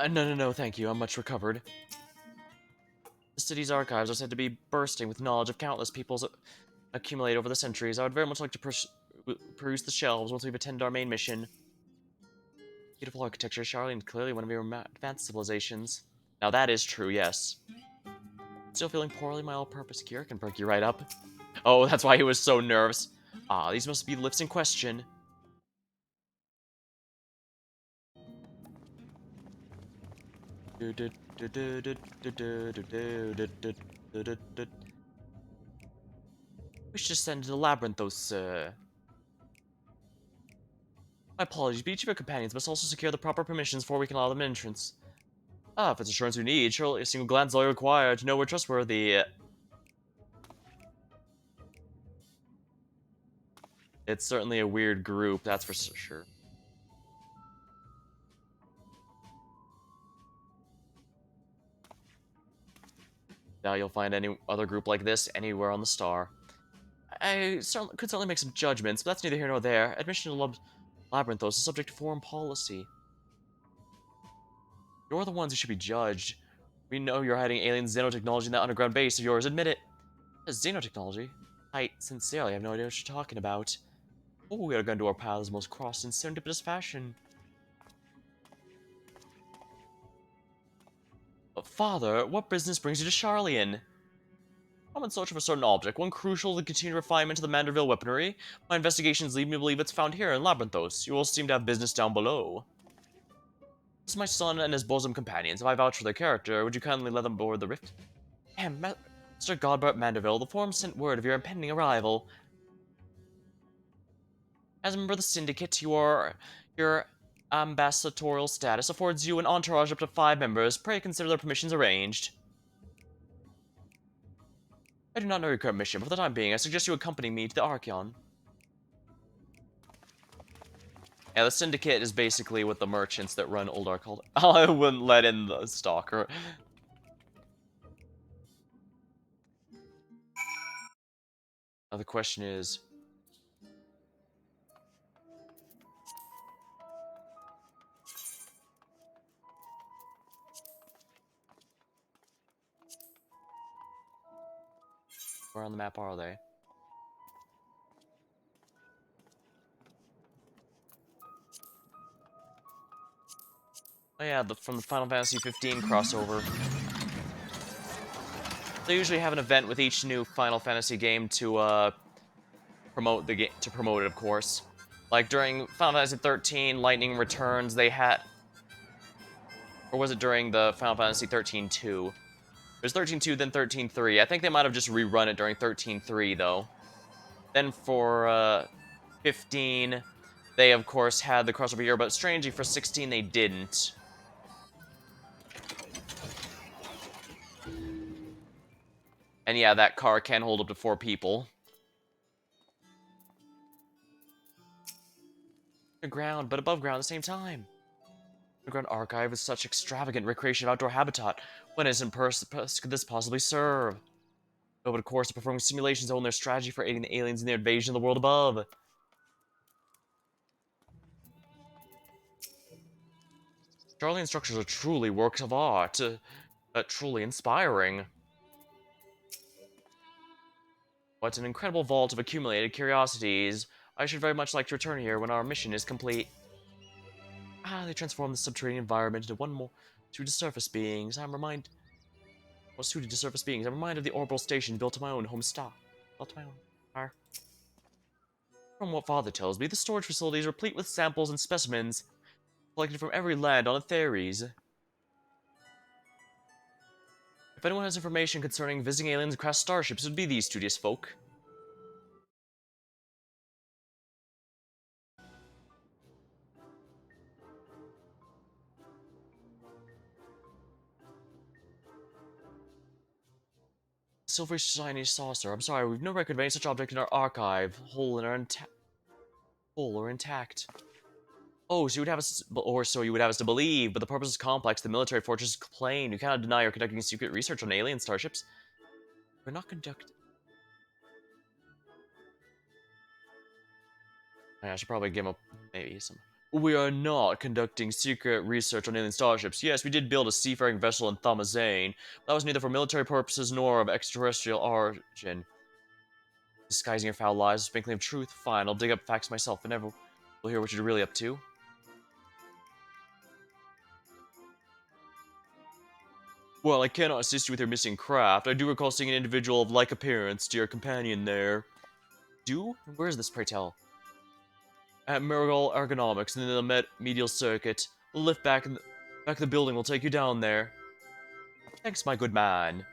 no, thank you, I'm much recovered. The city's archives are said to be bursting with knowledge of countless peoples accumulated over the centuries. I would very much like to peruse the shelves once we've attended our main mission. Beautiful architecture, Charlene, clearly one of your advanced civilizations. Now that is true, yes. Still feeling poorly, my all-purpose cure can perk you right up. Oh, that's why he was so nervous. Ah, these must be the lifts in question. We should ascend to the Labyrinthos, sir. My apologies, but each of your companions must also secure the proper permissions before we can allow them entrance. Ah, if it's assurance we need, surely a single glance is all you require to know we're trustworthy. It's certainly a weird group, that's for sure. Now you'll find any other group like this anywhere on the star. Could certainly make some judgments, but that's neither here nor there. Admission to Labyrinthos is subject to foreign policy. You're the ones who should be judged. We know you're hiding alien xenotechnology in that underground base of yours. Admit it. Xenotechnology? Sincerely, I have no idea what you're talking about. Oh, we are going to our paths most crossed in serendipitous fashion. But Father, what business brings you to Charlian? I'm in search of a certain object, one crucial to the continued refinement of the Manderville weaponry. My investigations lead me to believe it's found here in Labyrinthos. You all seem to have business down below. This is my son and his bosom companions. If I vouch for their character, would you kindly let them board the rift? Mr. Godbert Manderville, the forum sent word of your impending arrival. As a member of the Syndicate, your ambassadorial status affords you an entourage up to 5 members. Pray consider their permissions arranged. I do not know your current mission, but for the time being, I suggest you accompany me to the Archeon. Yeah, the Syndicate is basically what the merchants that run Old Ark called. I wouldn't let in the Stalker. Now the question is... Where on the map are they? Oh yeah, from the Final Fantasy 15 crossover. They usually have an event with each new Final Fantasy game to promote the game, to promote it, of course. Like during Final Fantasy 13 Lightning Returns, they had, or was it during the Final Fantasy 13 2? It was 13-2, then 13-3. I think they might have just rerun it during 13-3, though. Then for 15, they of course had the crossover year, but strangely for 16 they didn't. And yeah, that car can hold up to 4 people. Underground, but above ground at the same time. Underground Archive is such extravagant recreation of outdoor habitat. What innocent purpose could this possibly serve? But of course, performing simulations own their strategy for aiding the aliens in their invasion of the world above. Charlian structures are truly works of art. Truly inspiring. What an incredible vault of accumulated curiosities. I should very much like to return here when our mission is complete. Ah, they transform the subterranean environment into one more suited surface beings. I'm reminded of the orbital station built to my own home star. Built to my own star. From what Father tells me, the storage facility is replete with samples and specimens collected from every land on Atheres. If anyone has information concerning visiting aliens and crashed starships, it would be these studious folk. Silvery shiny saucer. I'm sorry, we've no record of any such object in our archive. Whole or intact. Oh, so you would have us, or so you would have us to believe, but the purpose is complex. The military fortress is plain. You cannot deny you're conducting secret research on alien starships. We're not conducting. I should probably give him maybe some. We are not conducting secret research on alien starships. Yes, we did build a seafaring vessel in Thamazane, but that was neither for military purposes nor of extraterrestrial origin. Disguising your foul lies, sprinkling of truth. Fine, I'll dig up facts myself, and never will hear what you're really up to. Well, I cannot assist you with your missing craft. I do recall seeing an individual of like appearance to your companion there. Do? Where is this, pray tell? At Marigold Ergonomics, in the medial circuit. The lift back of the building will take you down there. Thanks, my good man.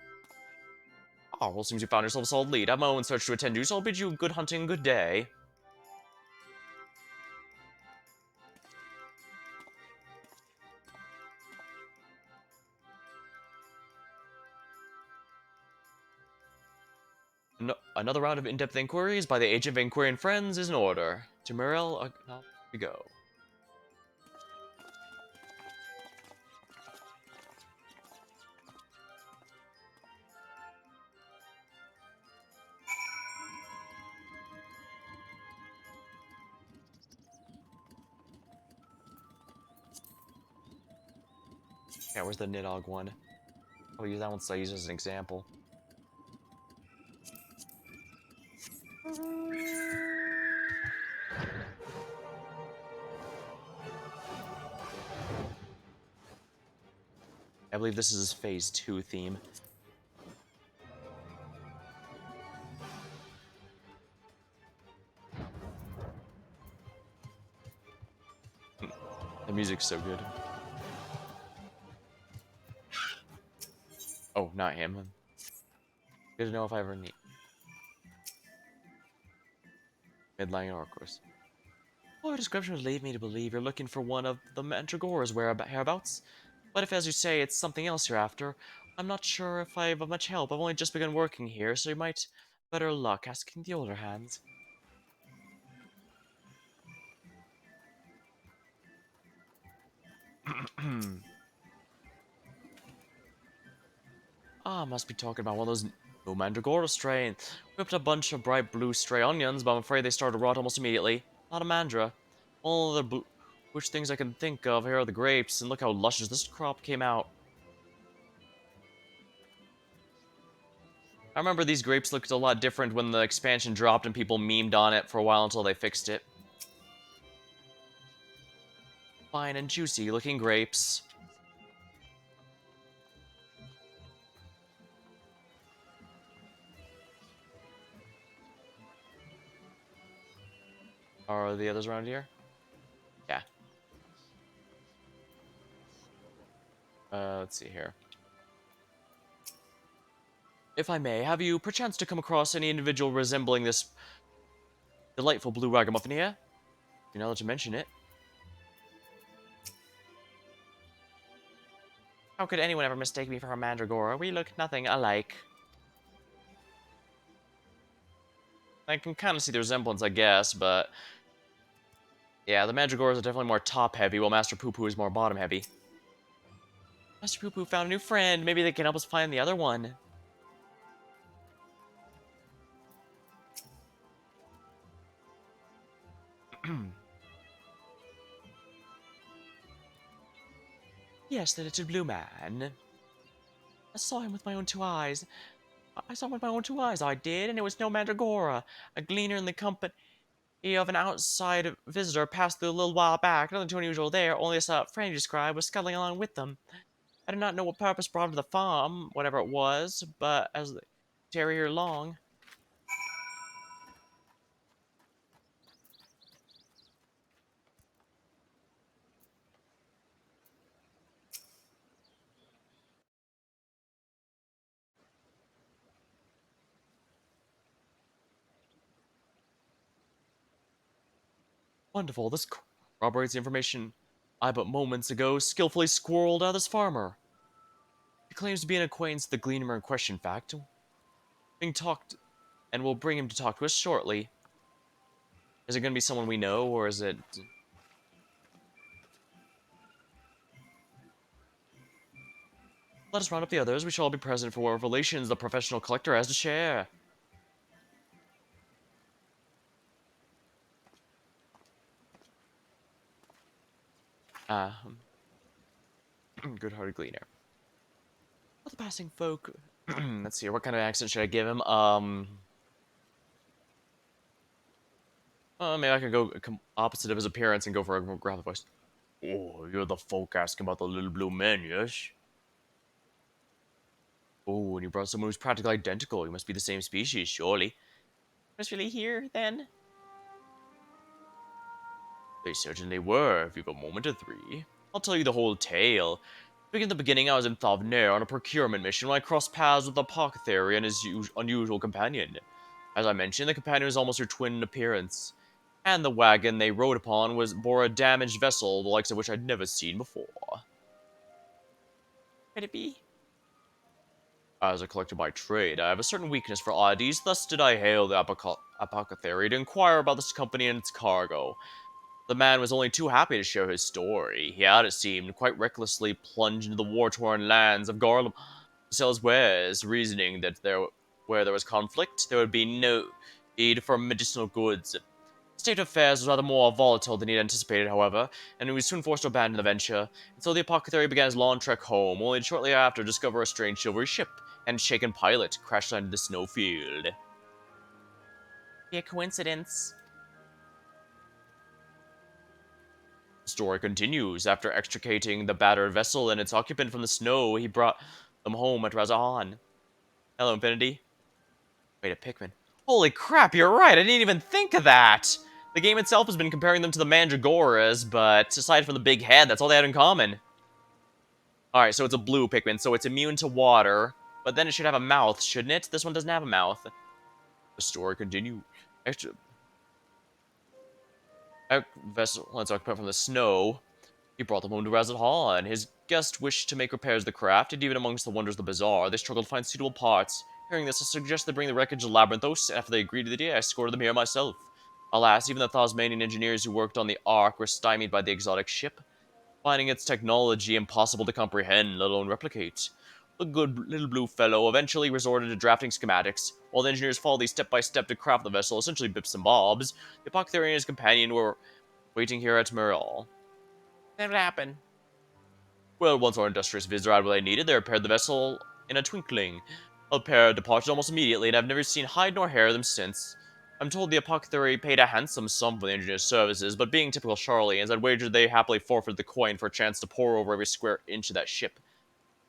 Oh, well, seems you found yourself a solid lead. I have my own search to attend to, so I'll bid you good hunting and good day. No, another round of in-depth inquiries by the Agent of Inquiry and Friends is in order. To Morel, we go. Yeah, where's the Nidhogg one? I'll use that one so I use it as an example. I believe this is his Phase 2 theme. The music's so good. Oh, not him. Good to know if I ever need. Midline or course. Oh, your description would lead me to believe you're looking for one of the Mandragora's whereabouts. But if, as you say, it's something else you're after, I'm not sure if I have much help. I've only just begun working here, so you might better luck asking the older hands. Ah, must be talking about one of those no Mandragora strain. Whipped a bunch of bright blue stray onions, but I'm afraid they started to rot almost immediately. Not a mandra. All the which things I can think of here are the grapes, and look how luscious this crop came out. I remember these grapes looked a lot different when the expansion dropped and people memed on it for a while until they fixed it. Fine and juicy looking grapes. Are the others around here? Yeah. Let's see here. If I may, have you perchance to come across any individual resembling this delightful blue ragamuffin here? You know that you mention it. How could anyone ever mistake me for a mandragora? We look nothing alike. I can kind of see the resemblance, I guess, but... yeah, the mandragoras are definitely more top-heavy, while Master Poo Poo is more bottom-heavy. Master Poo Poo found a new friend. Maybe they can help us find the other one. Yes, the little blue man. I saw him with my own two eyes. I saw him with my own two eyes, I did, and it was no mandragora. A gleaner in the company of an outside visitor passed through a little while back. Nothing too unusual there, only a friend you described was scuttling along with them. I do not know what purpose brought him to the farm, whatever it was, but as they tarry here long... Wonderful, this corroborates the information I but moments ago skillfully squirreled out of this farmer. He claims to be an acquaintance with the gleaner in question, fact. Being talked, and we'll bring him to talk to us shortly. Is it going to be someone we know, or is it... Let us round up the others. We shall all be present for what revelations the professional collector has to share. Ah, good-hearted gleaner. All the passing folk... let's see, what kind of accent should I give him? Maybe I could go opposite of his appearance and go for a grave voice. Oh, you're the folk asking about the little blue man, yes? Oh, and you brought someone who's practically identical. You must be the same species, surely. Was really here, then? They certainly were, if you've a moment or three. I'll tell you the whole tale. To begin at the beginning, I was in Thavner on a procurement mission when I crossed paths with the apothecary and his unusual companion. As I mentioned, the companion was almost her twin in appearance. And the wagon they rode upon bore a damaged vessel, the likes of which I'd never seen before. Could it be? As a collector by trade, I have a certain weakness for oddities, thus did I hail the apothecary to inquire about this company and its cargo. The man was only too happy to share his story. He had, it seemed, quite recklessly plunged into the war-torn lands of Garlem to sell his wares, reasoning that where there was conflict, there would be no need for medicinal goods. The state of affairs was rather more volatile than he had anticipated, however, and he was soon forced to abandon the venture, and so the apothecary began his long trek home, only to shortly after discover a strange chivalry ship and shaken pilot crashed onto the snowfield. Be a coincidence. The story continues. After extricating the battered vessel and its occupant from the snow, he brought them home at Razahan. Hello, Infinity. Wait, a Pikmin. Holy crap, you're right, I didn't even think of that! The game itself has been comparing them to the Mandragoras, but aside from the big head, that's all they had in common. Alright, so it's a blue Pikmin, so it's immune to water, but then it should have a mouth, shouldn't it? This one doesn't have a mouth. The story continues. Vessel, let's occupy from the snow. He brought them home to Razat and his guest wished to make repairs to the craft, and even amongst the wonders of the bazaar, they struggled to find suitable parts. Hearing this, I suggested they bring the wreckage to Labyrinthos, and after they agreed to the deal, I escorted them here myself. Alas, even the Tasmanian engineers who worked on the Ark were stymied by the exotic ship, finding its technology impossible to comprehend, let alone replicate. The good little blue fellow eventually resorted to drafting schematics. While the engineers followed these step by step to craft the vessel, essentially bips and bobs, the apothecary and his companion were waiting here at Merle. Then what happened? Well, once our industrious visitor had what they needed, they repaired the vessel in a twinkling. A pair departed almost immediately, and I've never seen hide nor hair of them since. I'm told the apothecary paid a handsome sum for the engineer's services, but being typical Charlians, I'd wager they happily forfeited the coin for a chance to pore over every square inch of that ship.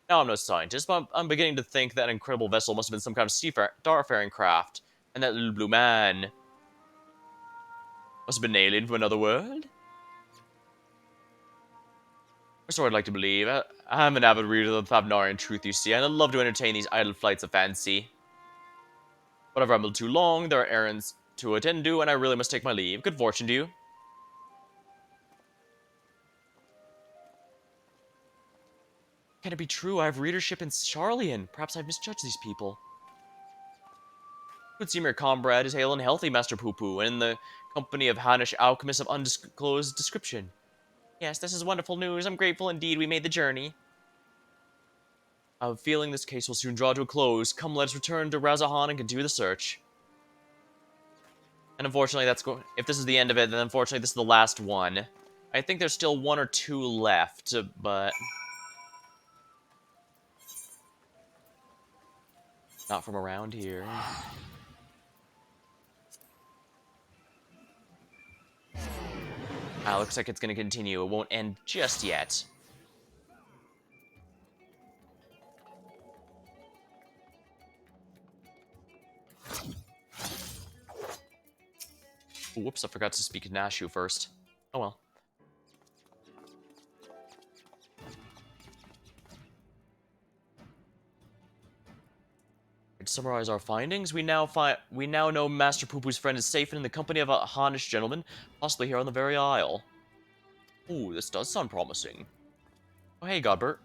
Now, I'm no scientist, but I'm beginning to think that incredible vessel must have been some kind of starfaring craft, and that little blue man must have been an alien from another world? Or so I'd like to believe. I'm an avid reader of the Thavnarian truth, you see, and I love to entertain these idle flights of fancy. But I've rambled too long, there are errands to attend to, and I really must take my leave. Good fortune to you. Can it be true? I have readership in Charlian. Perhaps I've misjudged these people. Good seem your comrade is hale and healthy, Master Poo-Poo, and in the company of Hanish alchemists of undisclosed description. Yes, this is wonderful news. I'm grateful indeed we made the journey. I have a feeling this case will soon draw to a close. Come, let us return to Razahan and continue the search. And unfortunately, if this is the end of it, then unfortunately this is the last one. I think there's still one or two left, but not from around here. Looks like it's going to continue. It won't end just yet. Whoops, I forgot to speak Nashu first. Oh well. To summarize our findings, we now know Master Poo-Poo's friend is safe and in the company of a Hanish gentleman, possibly here on the very isle. Ooh, this does sound promising. Oh hey, Godbert.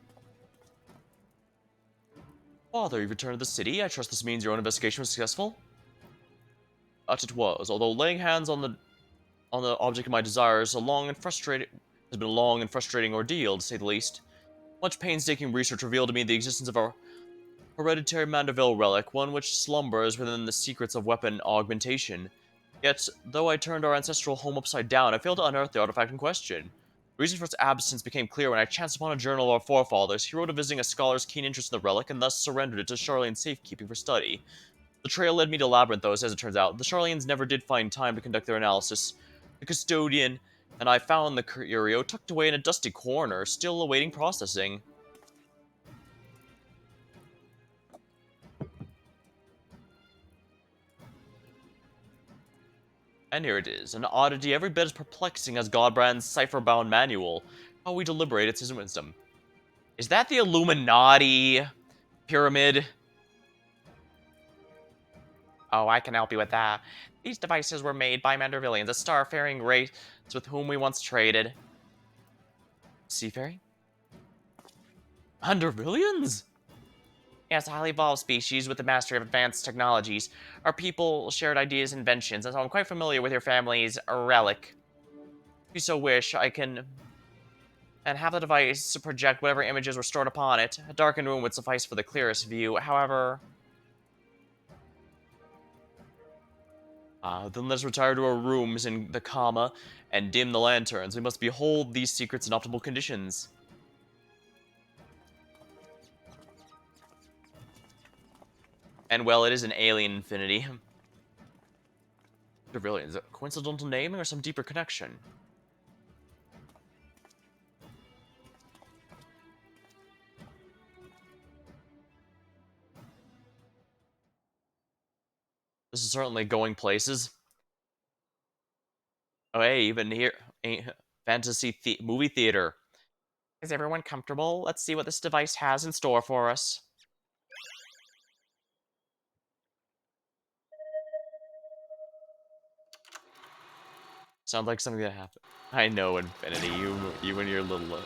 Father, you've returned to the city. I trust this means your own investigation was successful? That it was, although laying hands on the object of my desires has been a long and frustrating ordeal, to say the least. Much painstaking research revealed to me the existence of a hereditary Mandeville relic, one which slumbers within the secrets of weapon augmentation. Yet, though I turned our ancestral home upside down, I failed to unearth the artifact in question. The reason for its absence became clear when I chanced upon a journal of our forefathers. He wrote of visiting a scholar's keen interest in the relic, and thus surrendered it to Charlian safekeeping for study. The trail led me to Labyrinthos, as it turns out. The Charlians never did find time to conduct their analysis. The custodian and I found the curio tucked away in a dusty corner, still awaiting processing. And here it is, an oddity every bit as perplexing as Godbrand's cipher-bound manual. How we deliberate its wisdom. Is that the Illuminati pyramid? Oh, I can help you with that. These devices were made by Mandervillians, a starfaring race with whom we once traded. Seafaring? Mandervillians? Yes, a highly evolved species with the mastery of advanced technologies. Our people shared ideas and inventions, and so I'm quite familiar with your family's relic. If you so wish, I can and have the device to project whatever images were stored upon it. A darkened room would suffice for the clearest view. However, then let's retire to our rooms in the comma and dim the lanterns. We must behold these secrets in optimal conditions. And well, it is an alien infinity. Brilliant. Is it a coincidental naming or some deeper connection? This is certainly going places. Oh, hey, even here, movie theater. Is everyone comfortable? Let's see what this device has in store for us. Sounds like something that happened. I know, Infinity. You and your little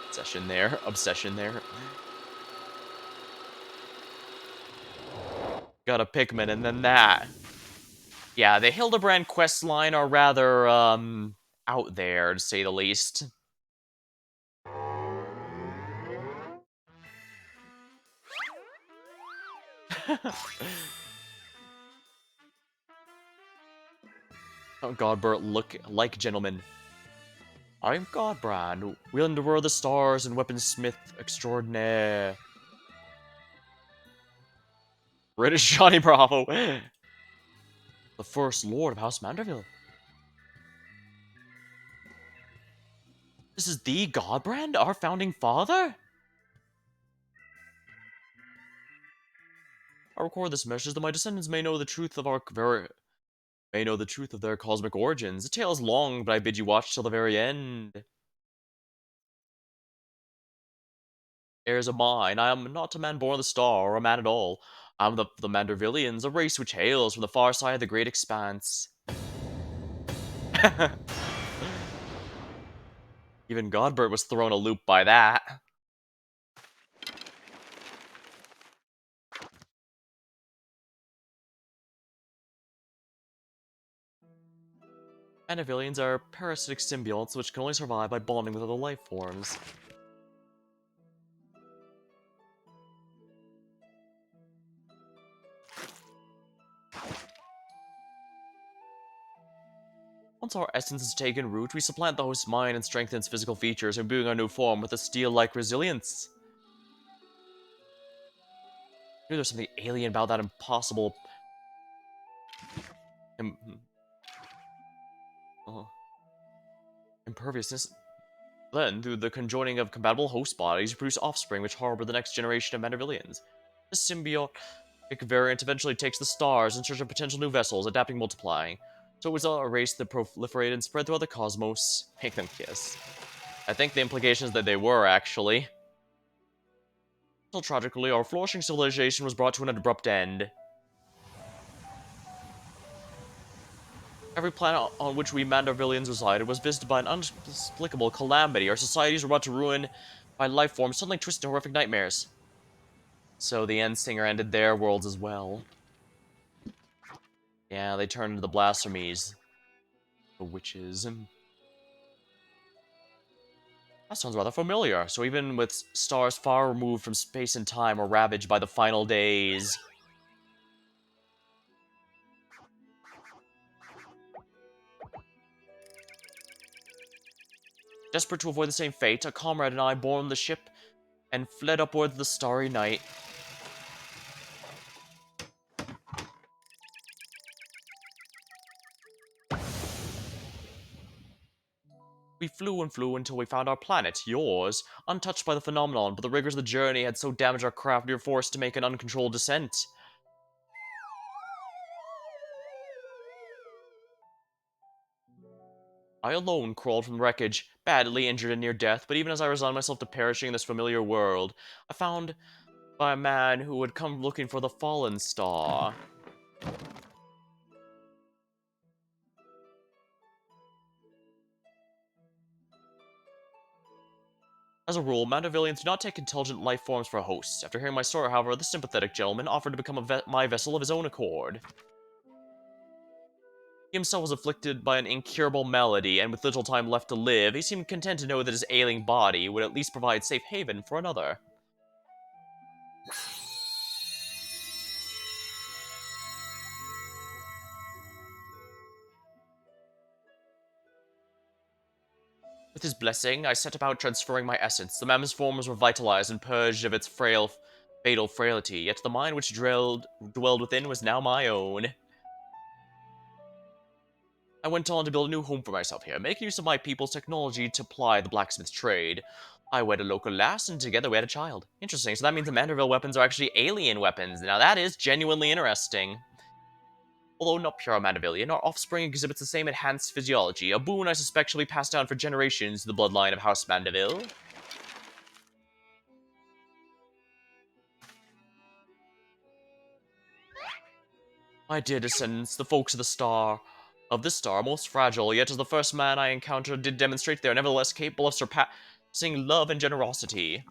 obsession there. Got a Pikmin, and then that. Yeah, the Hildibrand quest line are rather out there, to say the least. Oh, Godbert, look like gentlemen. I'm Godbrand, wielding the world of stars and weaponsmith extraordinaire. British Johnny Bravo. The first Lord of House Manderville. This is the Godbrand, our founding father? I record this message that my descendants may know the truth of their cosmic origins. The tale is long, but I bid you watch till the very end. Heirs of mine, I am not a man born of the star, or a man at all. I am the Mandervillians, a race which hails from the far side of the great expanse. Even Godbert was thrown a loop by that. Mandervillians are parasitic symbionts which can only survive by bonding with other life forms. Once our essence has taken root, we supplant the host's mind and strengthen its physical features, imbuing our new form with a steel-like resilience. I knew there's something alien about that impossible... Im uh, imperviousness. Then, through the conjoining of compatible host bodies, we produce offspring which harbor the next generation of Mandervillians. This symbiotic variant eventually takes the stars in search of potential new vessels, adapting, multiplying. So it was a race that proliferated and spread throughout the cosmos. Make them kiss. I think the implication is that they were, actually. Until tragically, our flourishing civilization was brought to an abrupt end. Every planet on which we Mandervillians resided was visited by an inexplicable calamity. Our societies were brought to ruin by life forms suddenly twisted into horrific nightmares. So the Endsinger ended their worlds as well. Yeah, they turned into the blasphemies. The witches. That sounds rather familiar. So even with stars far removed from space and time are ravaged by the final days. Desperate to avoid the same fate, a comrade and I boarded the ship and fled upward the starry night. We flew and flew until we found our planet, yours, untouched by the phenomenon, but the rigors of the journey had so damaged our craft we were forced to make an uncontrolled descent. I alone crawled from the wreckage, badly injured and near death, but even as I resigned myself to perishing in this familiar world, I found by a man who had come looking for the fallen star. As a rule, Mandervillians do not take intelligent life forms for hosts. After hearing my story, however, the sympathetic gentleman offered to become my vessel of his own accord. He himself was afflicted by an incurable malady, and with little time left to live, he seemed content to know that his ailing body would at least provide safe haven for another. With his blessing, I set about transferring my essence. The mammoth's form was revitalized and purged of its fatal frailty, yet the mind which dwelled within was now my own. I went on to build a new home for myself here, making use of my people's technology to ply the blacksmith trade. I wed a local lass, and together we had a child. Interesting, so that means the Manderville weapons are actually alien weapons. Now that is genuinely interesting. Although not pure Mandervillian, our offspring exhibits the same enhanced physiology, a boon I suspect shall be passed down for generations to the bloodline of House Mandeville. My dear descendants, the folks of this star are most fragile, yet as the first man I encountered did demonstrate they are nevertheless capable of surpassing love and generosity.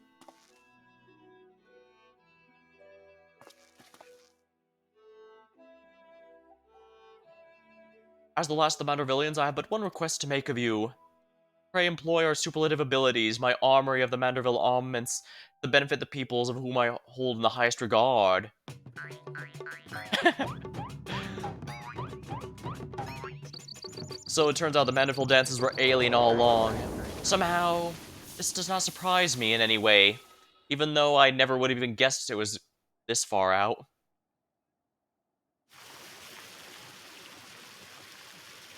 As the last of the Mandervillians, I have but one request to make of you. Pray employ our superlative abilities, my armory of the Manderville armaments, to benefit the peoples of whom I hold in the highest regard. So it turns out the Manderville dances were alien all along. Somehow, this does not surprise me in any way, even though I never would have even guessed it was this far out.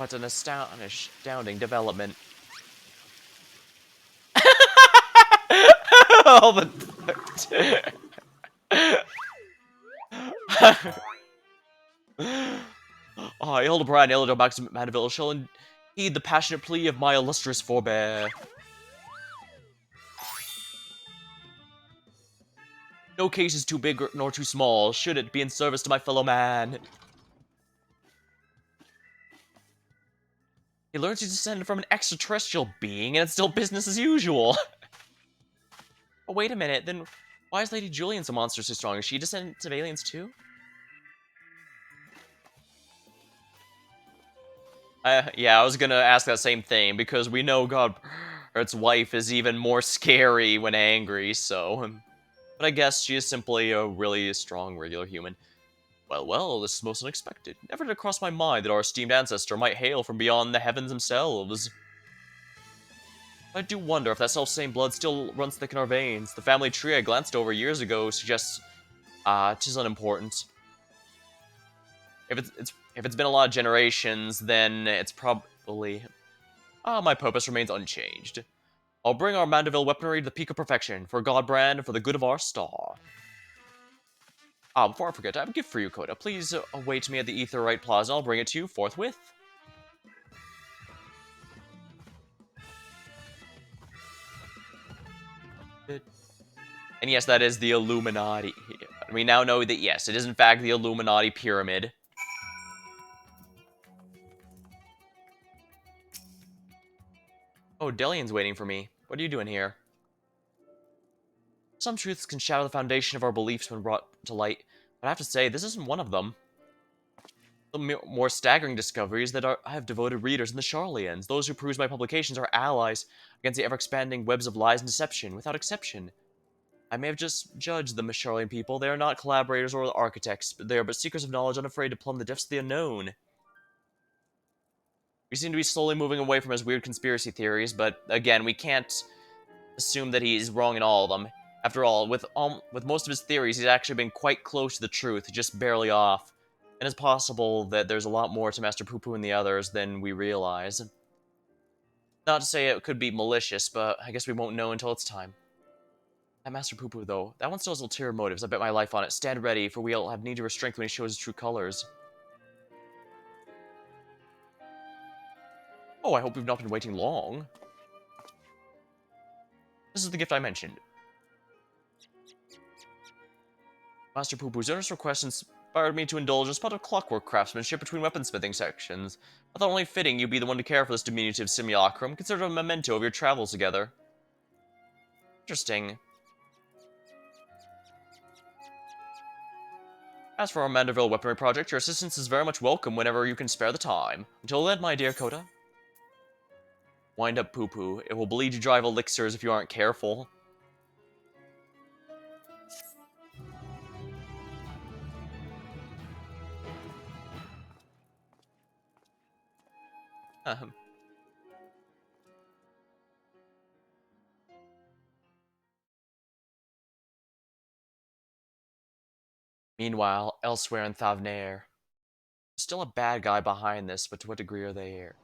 What an astounding development. All the... Hildibrand, Hildi back to Mandeville shall heed the passionate plea of my illustrious forebear. No case is too big nor too small, should it be in service to my fellow man. He learns he's descended from an extraterrestrial being, and it's still business as usual. Oh, wait a minute, then why is Lady Julian so monstrously strong? Is she descendant of aliens too? Yeah, I was gonna ask that same thing, because we know God's wife is even more scary when angry, so... But I guess she is simply a really strong regular human. Well, well, this is most unexpected. Never did it cross my mind that our esteemed ancestor might hail from beyond the heavens themselves. I do wonder if that self-same blood still runs thick in our veins. The family tree I glanced over years ago suggests, tis unimportant. If it's been a lot of generations, then it's probably... my purpose remains unchanged. I'll bring our Mandeville weaponry to the peak of perfection, for Godbrand and for the good of our star. Before I forget, I have a gift for you, Coda. Please await me at the Aetheryte Plaza, I'll bring it to you forthwith. And yes, that is the Illuminati. We now know that, yes, it is in fact the Illuminati Pyramid. Oh, Delian's waiting for me. What are you doing here? Some truths can shadow the foundation of our beliefs when brought to light, but I have to say, this isn't one of them. The more staggering discoveries that I have devoted readers in the Charlians. Those who peruse my publications are allies against the ever-expanding webs of lies and deception, without exception. I may have just judged them as Charlian people. They are not collaborators or architects, but they are but seekers of knowledge unafraid to plumb the depths of the unknown. We seem to be slowly moving away from his weird conspiracy theories, but again, we can't assume that he's wrong in all of them. After all, with most of his theories, he's actually been quite close to the truth, just barely off. And it's possible that there's a lot more to Master Poo-Poo and the others than we realize. Not to say it could be malicious, but I guess we won't know until it's time. That Master Poo-Poo, though, that one still has ulterior motives. I bet my life on it. Stand ready, for we'll have need of his strength when he shows his true colors. Oh, I hope we've not been waiting long. This is the gift I mentioned. Master Poo-Poo's earnest request inspired me to indulge in a spot of clockwork craftsmanship between weaponsmithing sections. I thought only fitting you be the one to care for this diminutive simulacrum, considered a memento of your travels together. Interesting. As for our Mandeville weaponry project, your assistance is very much welcome whenever you can spare the time. Until then, my dear Coda. Wind up, Poo-Poo. It will bleed you dry of elixirs if you aren't careful. Meanwhile, elsewhere in Thavnair, still a bad guy behind this, but to what degree are they here?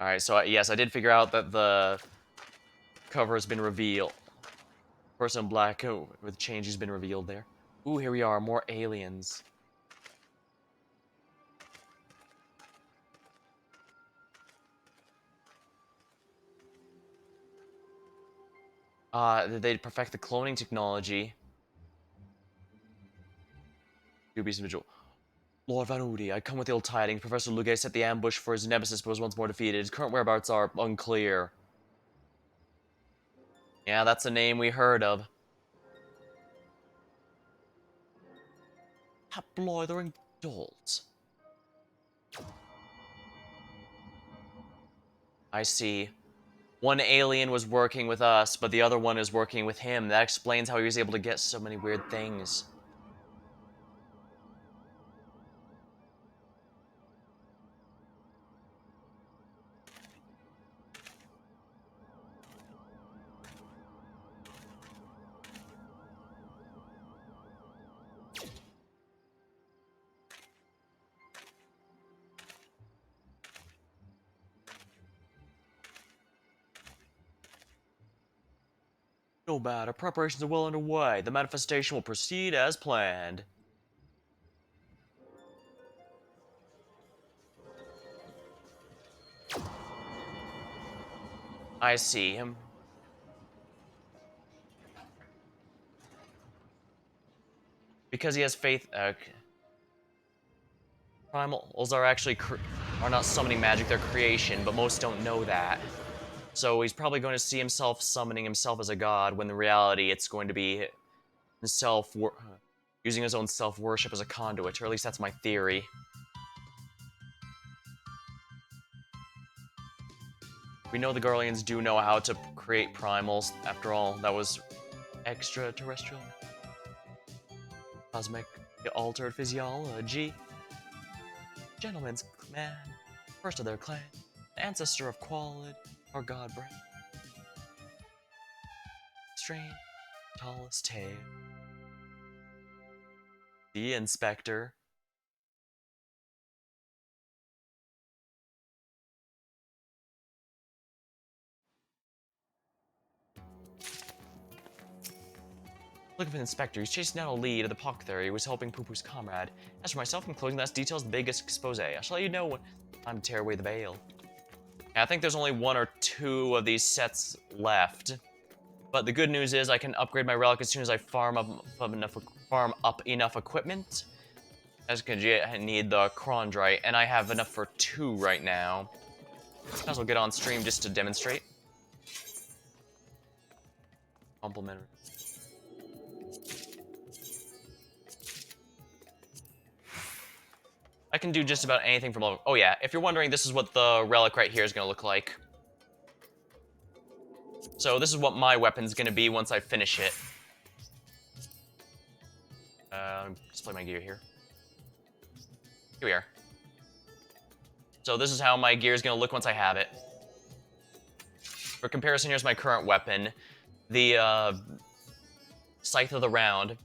Alright, so yes, I did figure out that the cover has been revealed. Person in black with change has been revealed there. Ooh, here we are, more aliens. They'd perfect the cloning technology. Dubious individual. Lord Van Udi, I come with ill tidings. Professor Lugue set the ambush for his nemesis, but was once more defeated. His current whereabouts are unclear. Yeah, that's a name we heard of. That blithering dolt. I see. One alien was working with us, but the other one is working with him. That explains how he was able to get so many weird things. No matter, preparations are well underway. The manifestation will proceed as planned. I see him. Because he has faith. Primals are actually are not summoning magic; they're creation, but most don't know that. So he's probably going to see himself summoning himself as a god, when in reality it's going to be himself using his own self-worship as a conduit, or at least that's my theory. We know the Guardians do know how to create primals. After all, that was extraterrestrial, cosmic, altered physiology. Gentleman's man, first of their clan, ancestor of quality, or god breath. Strange, tallest tale. The Inspector. Looking for the Inspector, he's chasing down a lead of the apothecary who was helping Poo-Poo's comrade. As for myself, I'm closing last details of the biggest expose. I shall let you know when time to tear away the veil. Yeah, I think there's only one or two of these sets left. But the good news is I can upgrade my relic as soon as I farm up enough equipment. As I need the Chondrite, and I have enough for 2 right now. Might as well get on stream just to demonstrate. Complimentary. I can do just about anything from level. Oh yeah, if you're wondering, this is what the relic right here is going to look like. So this is what my weapon's going to be once I finish it. Display my gear here. Here we are. So this is how my gear is going to look once I have it. For comparison, here's my current weapon. The Scythe of the Round.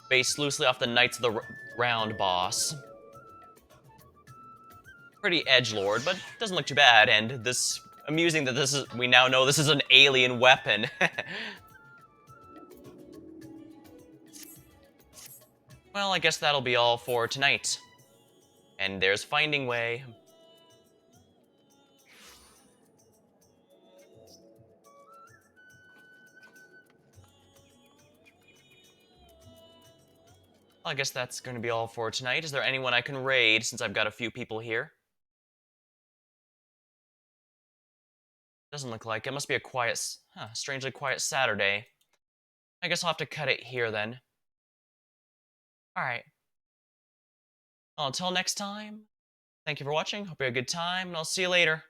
Based loosely off the Knights of the Round boss. Pretty edgelord, but doesn't look too bad, and this... Amusing that this is... We now know this is an alien weapon. Well, I guess that'll be all for tonight. And there's Finding Way. Well, I guess that's going to be all for tonight. Is there anyone I can raid, since I've got a few people here? Doesn't look like it. Must be a quiet... strangely quiet Saturday. I guess I'll have to cut it here, then. Alright. Well, until next time, thank you for watching. Hope you had a good time, and I'll see you later.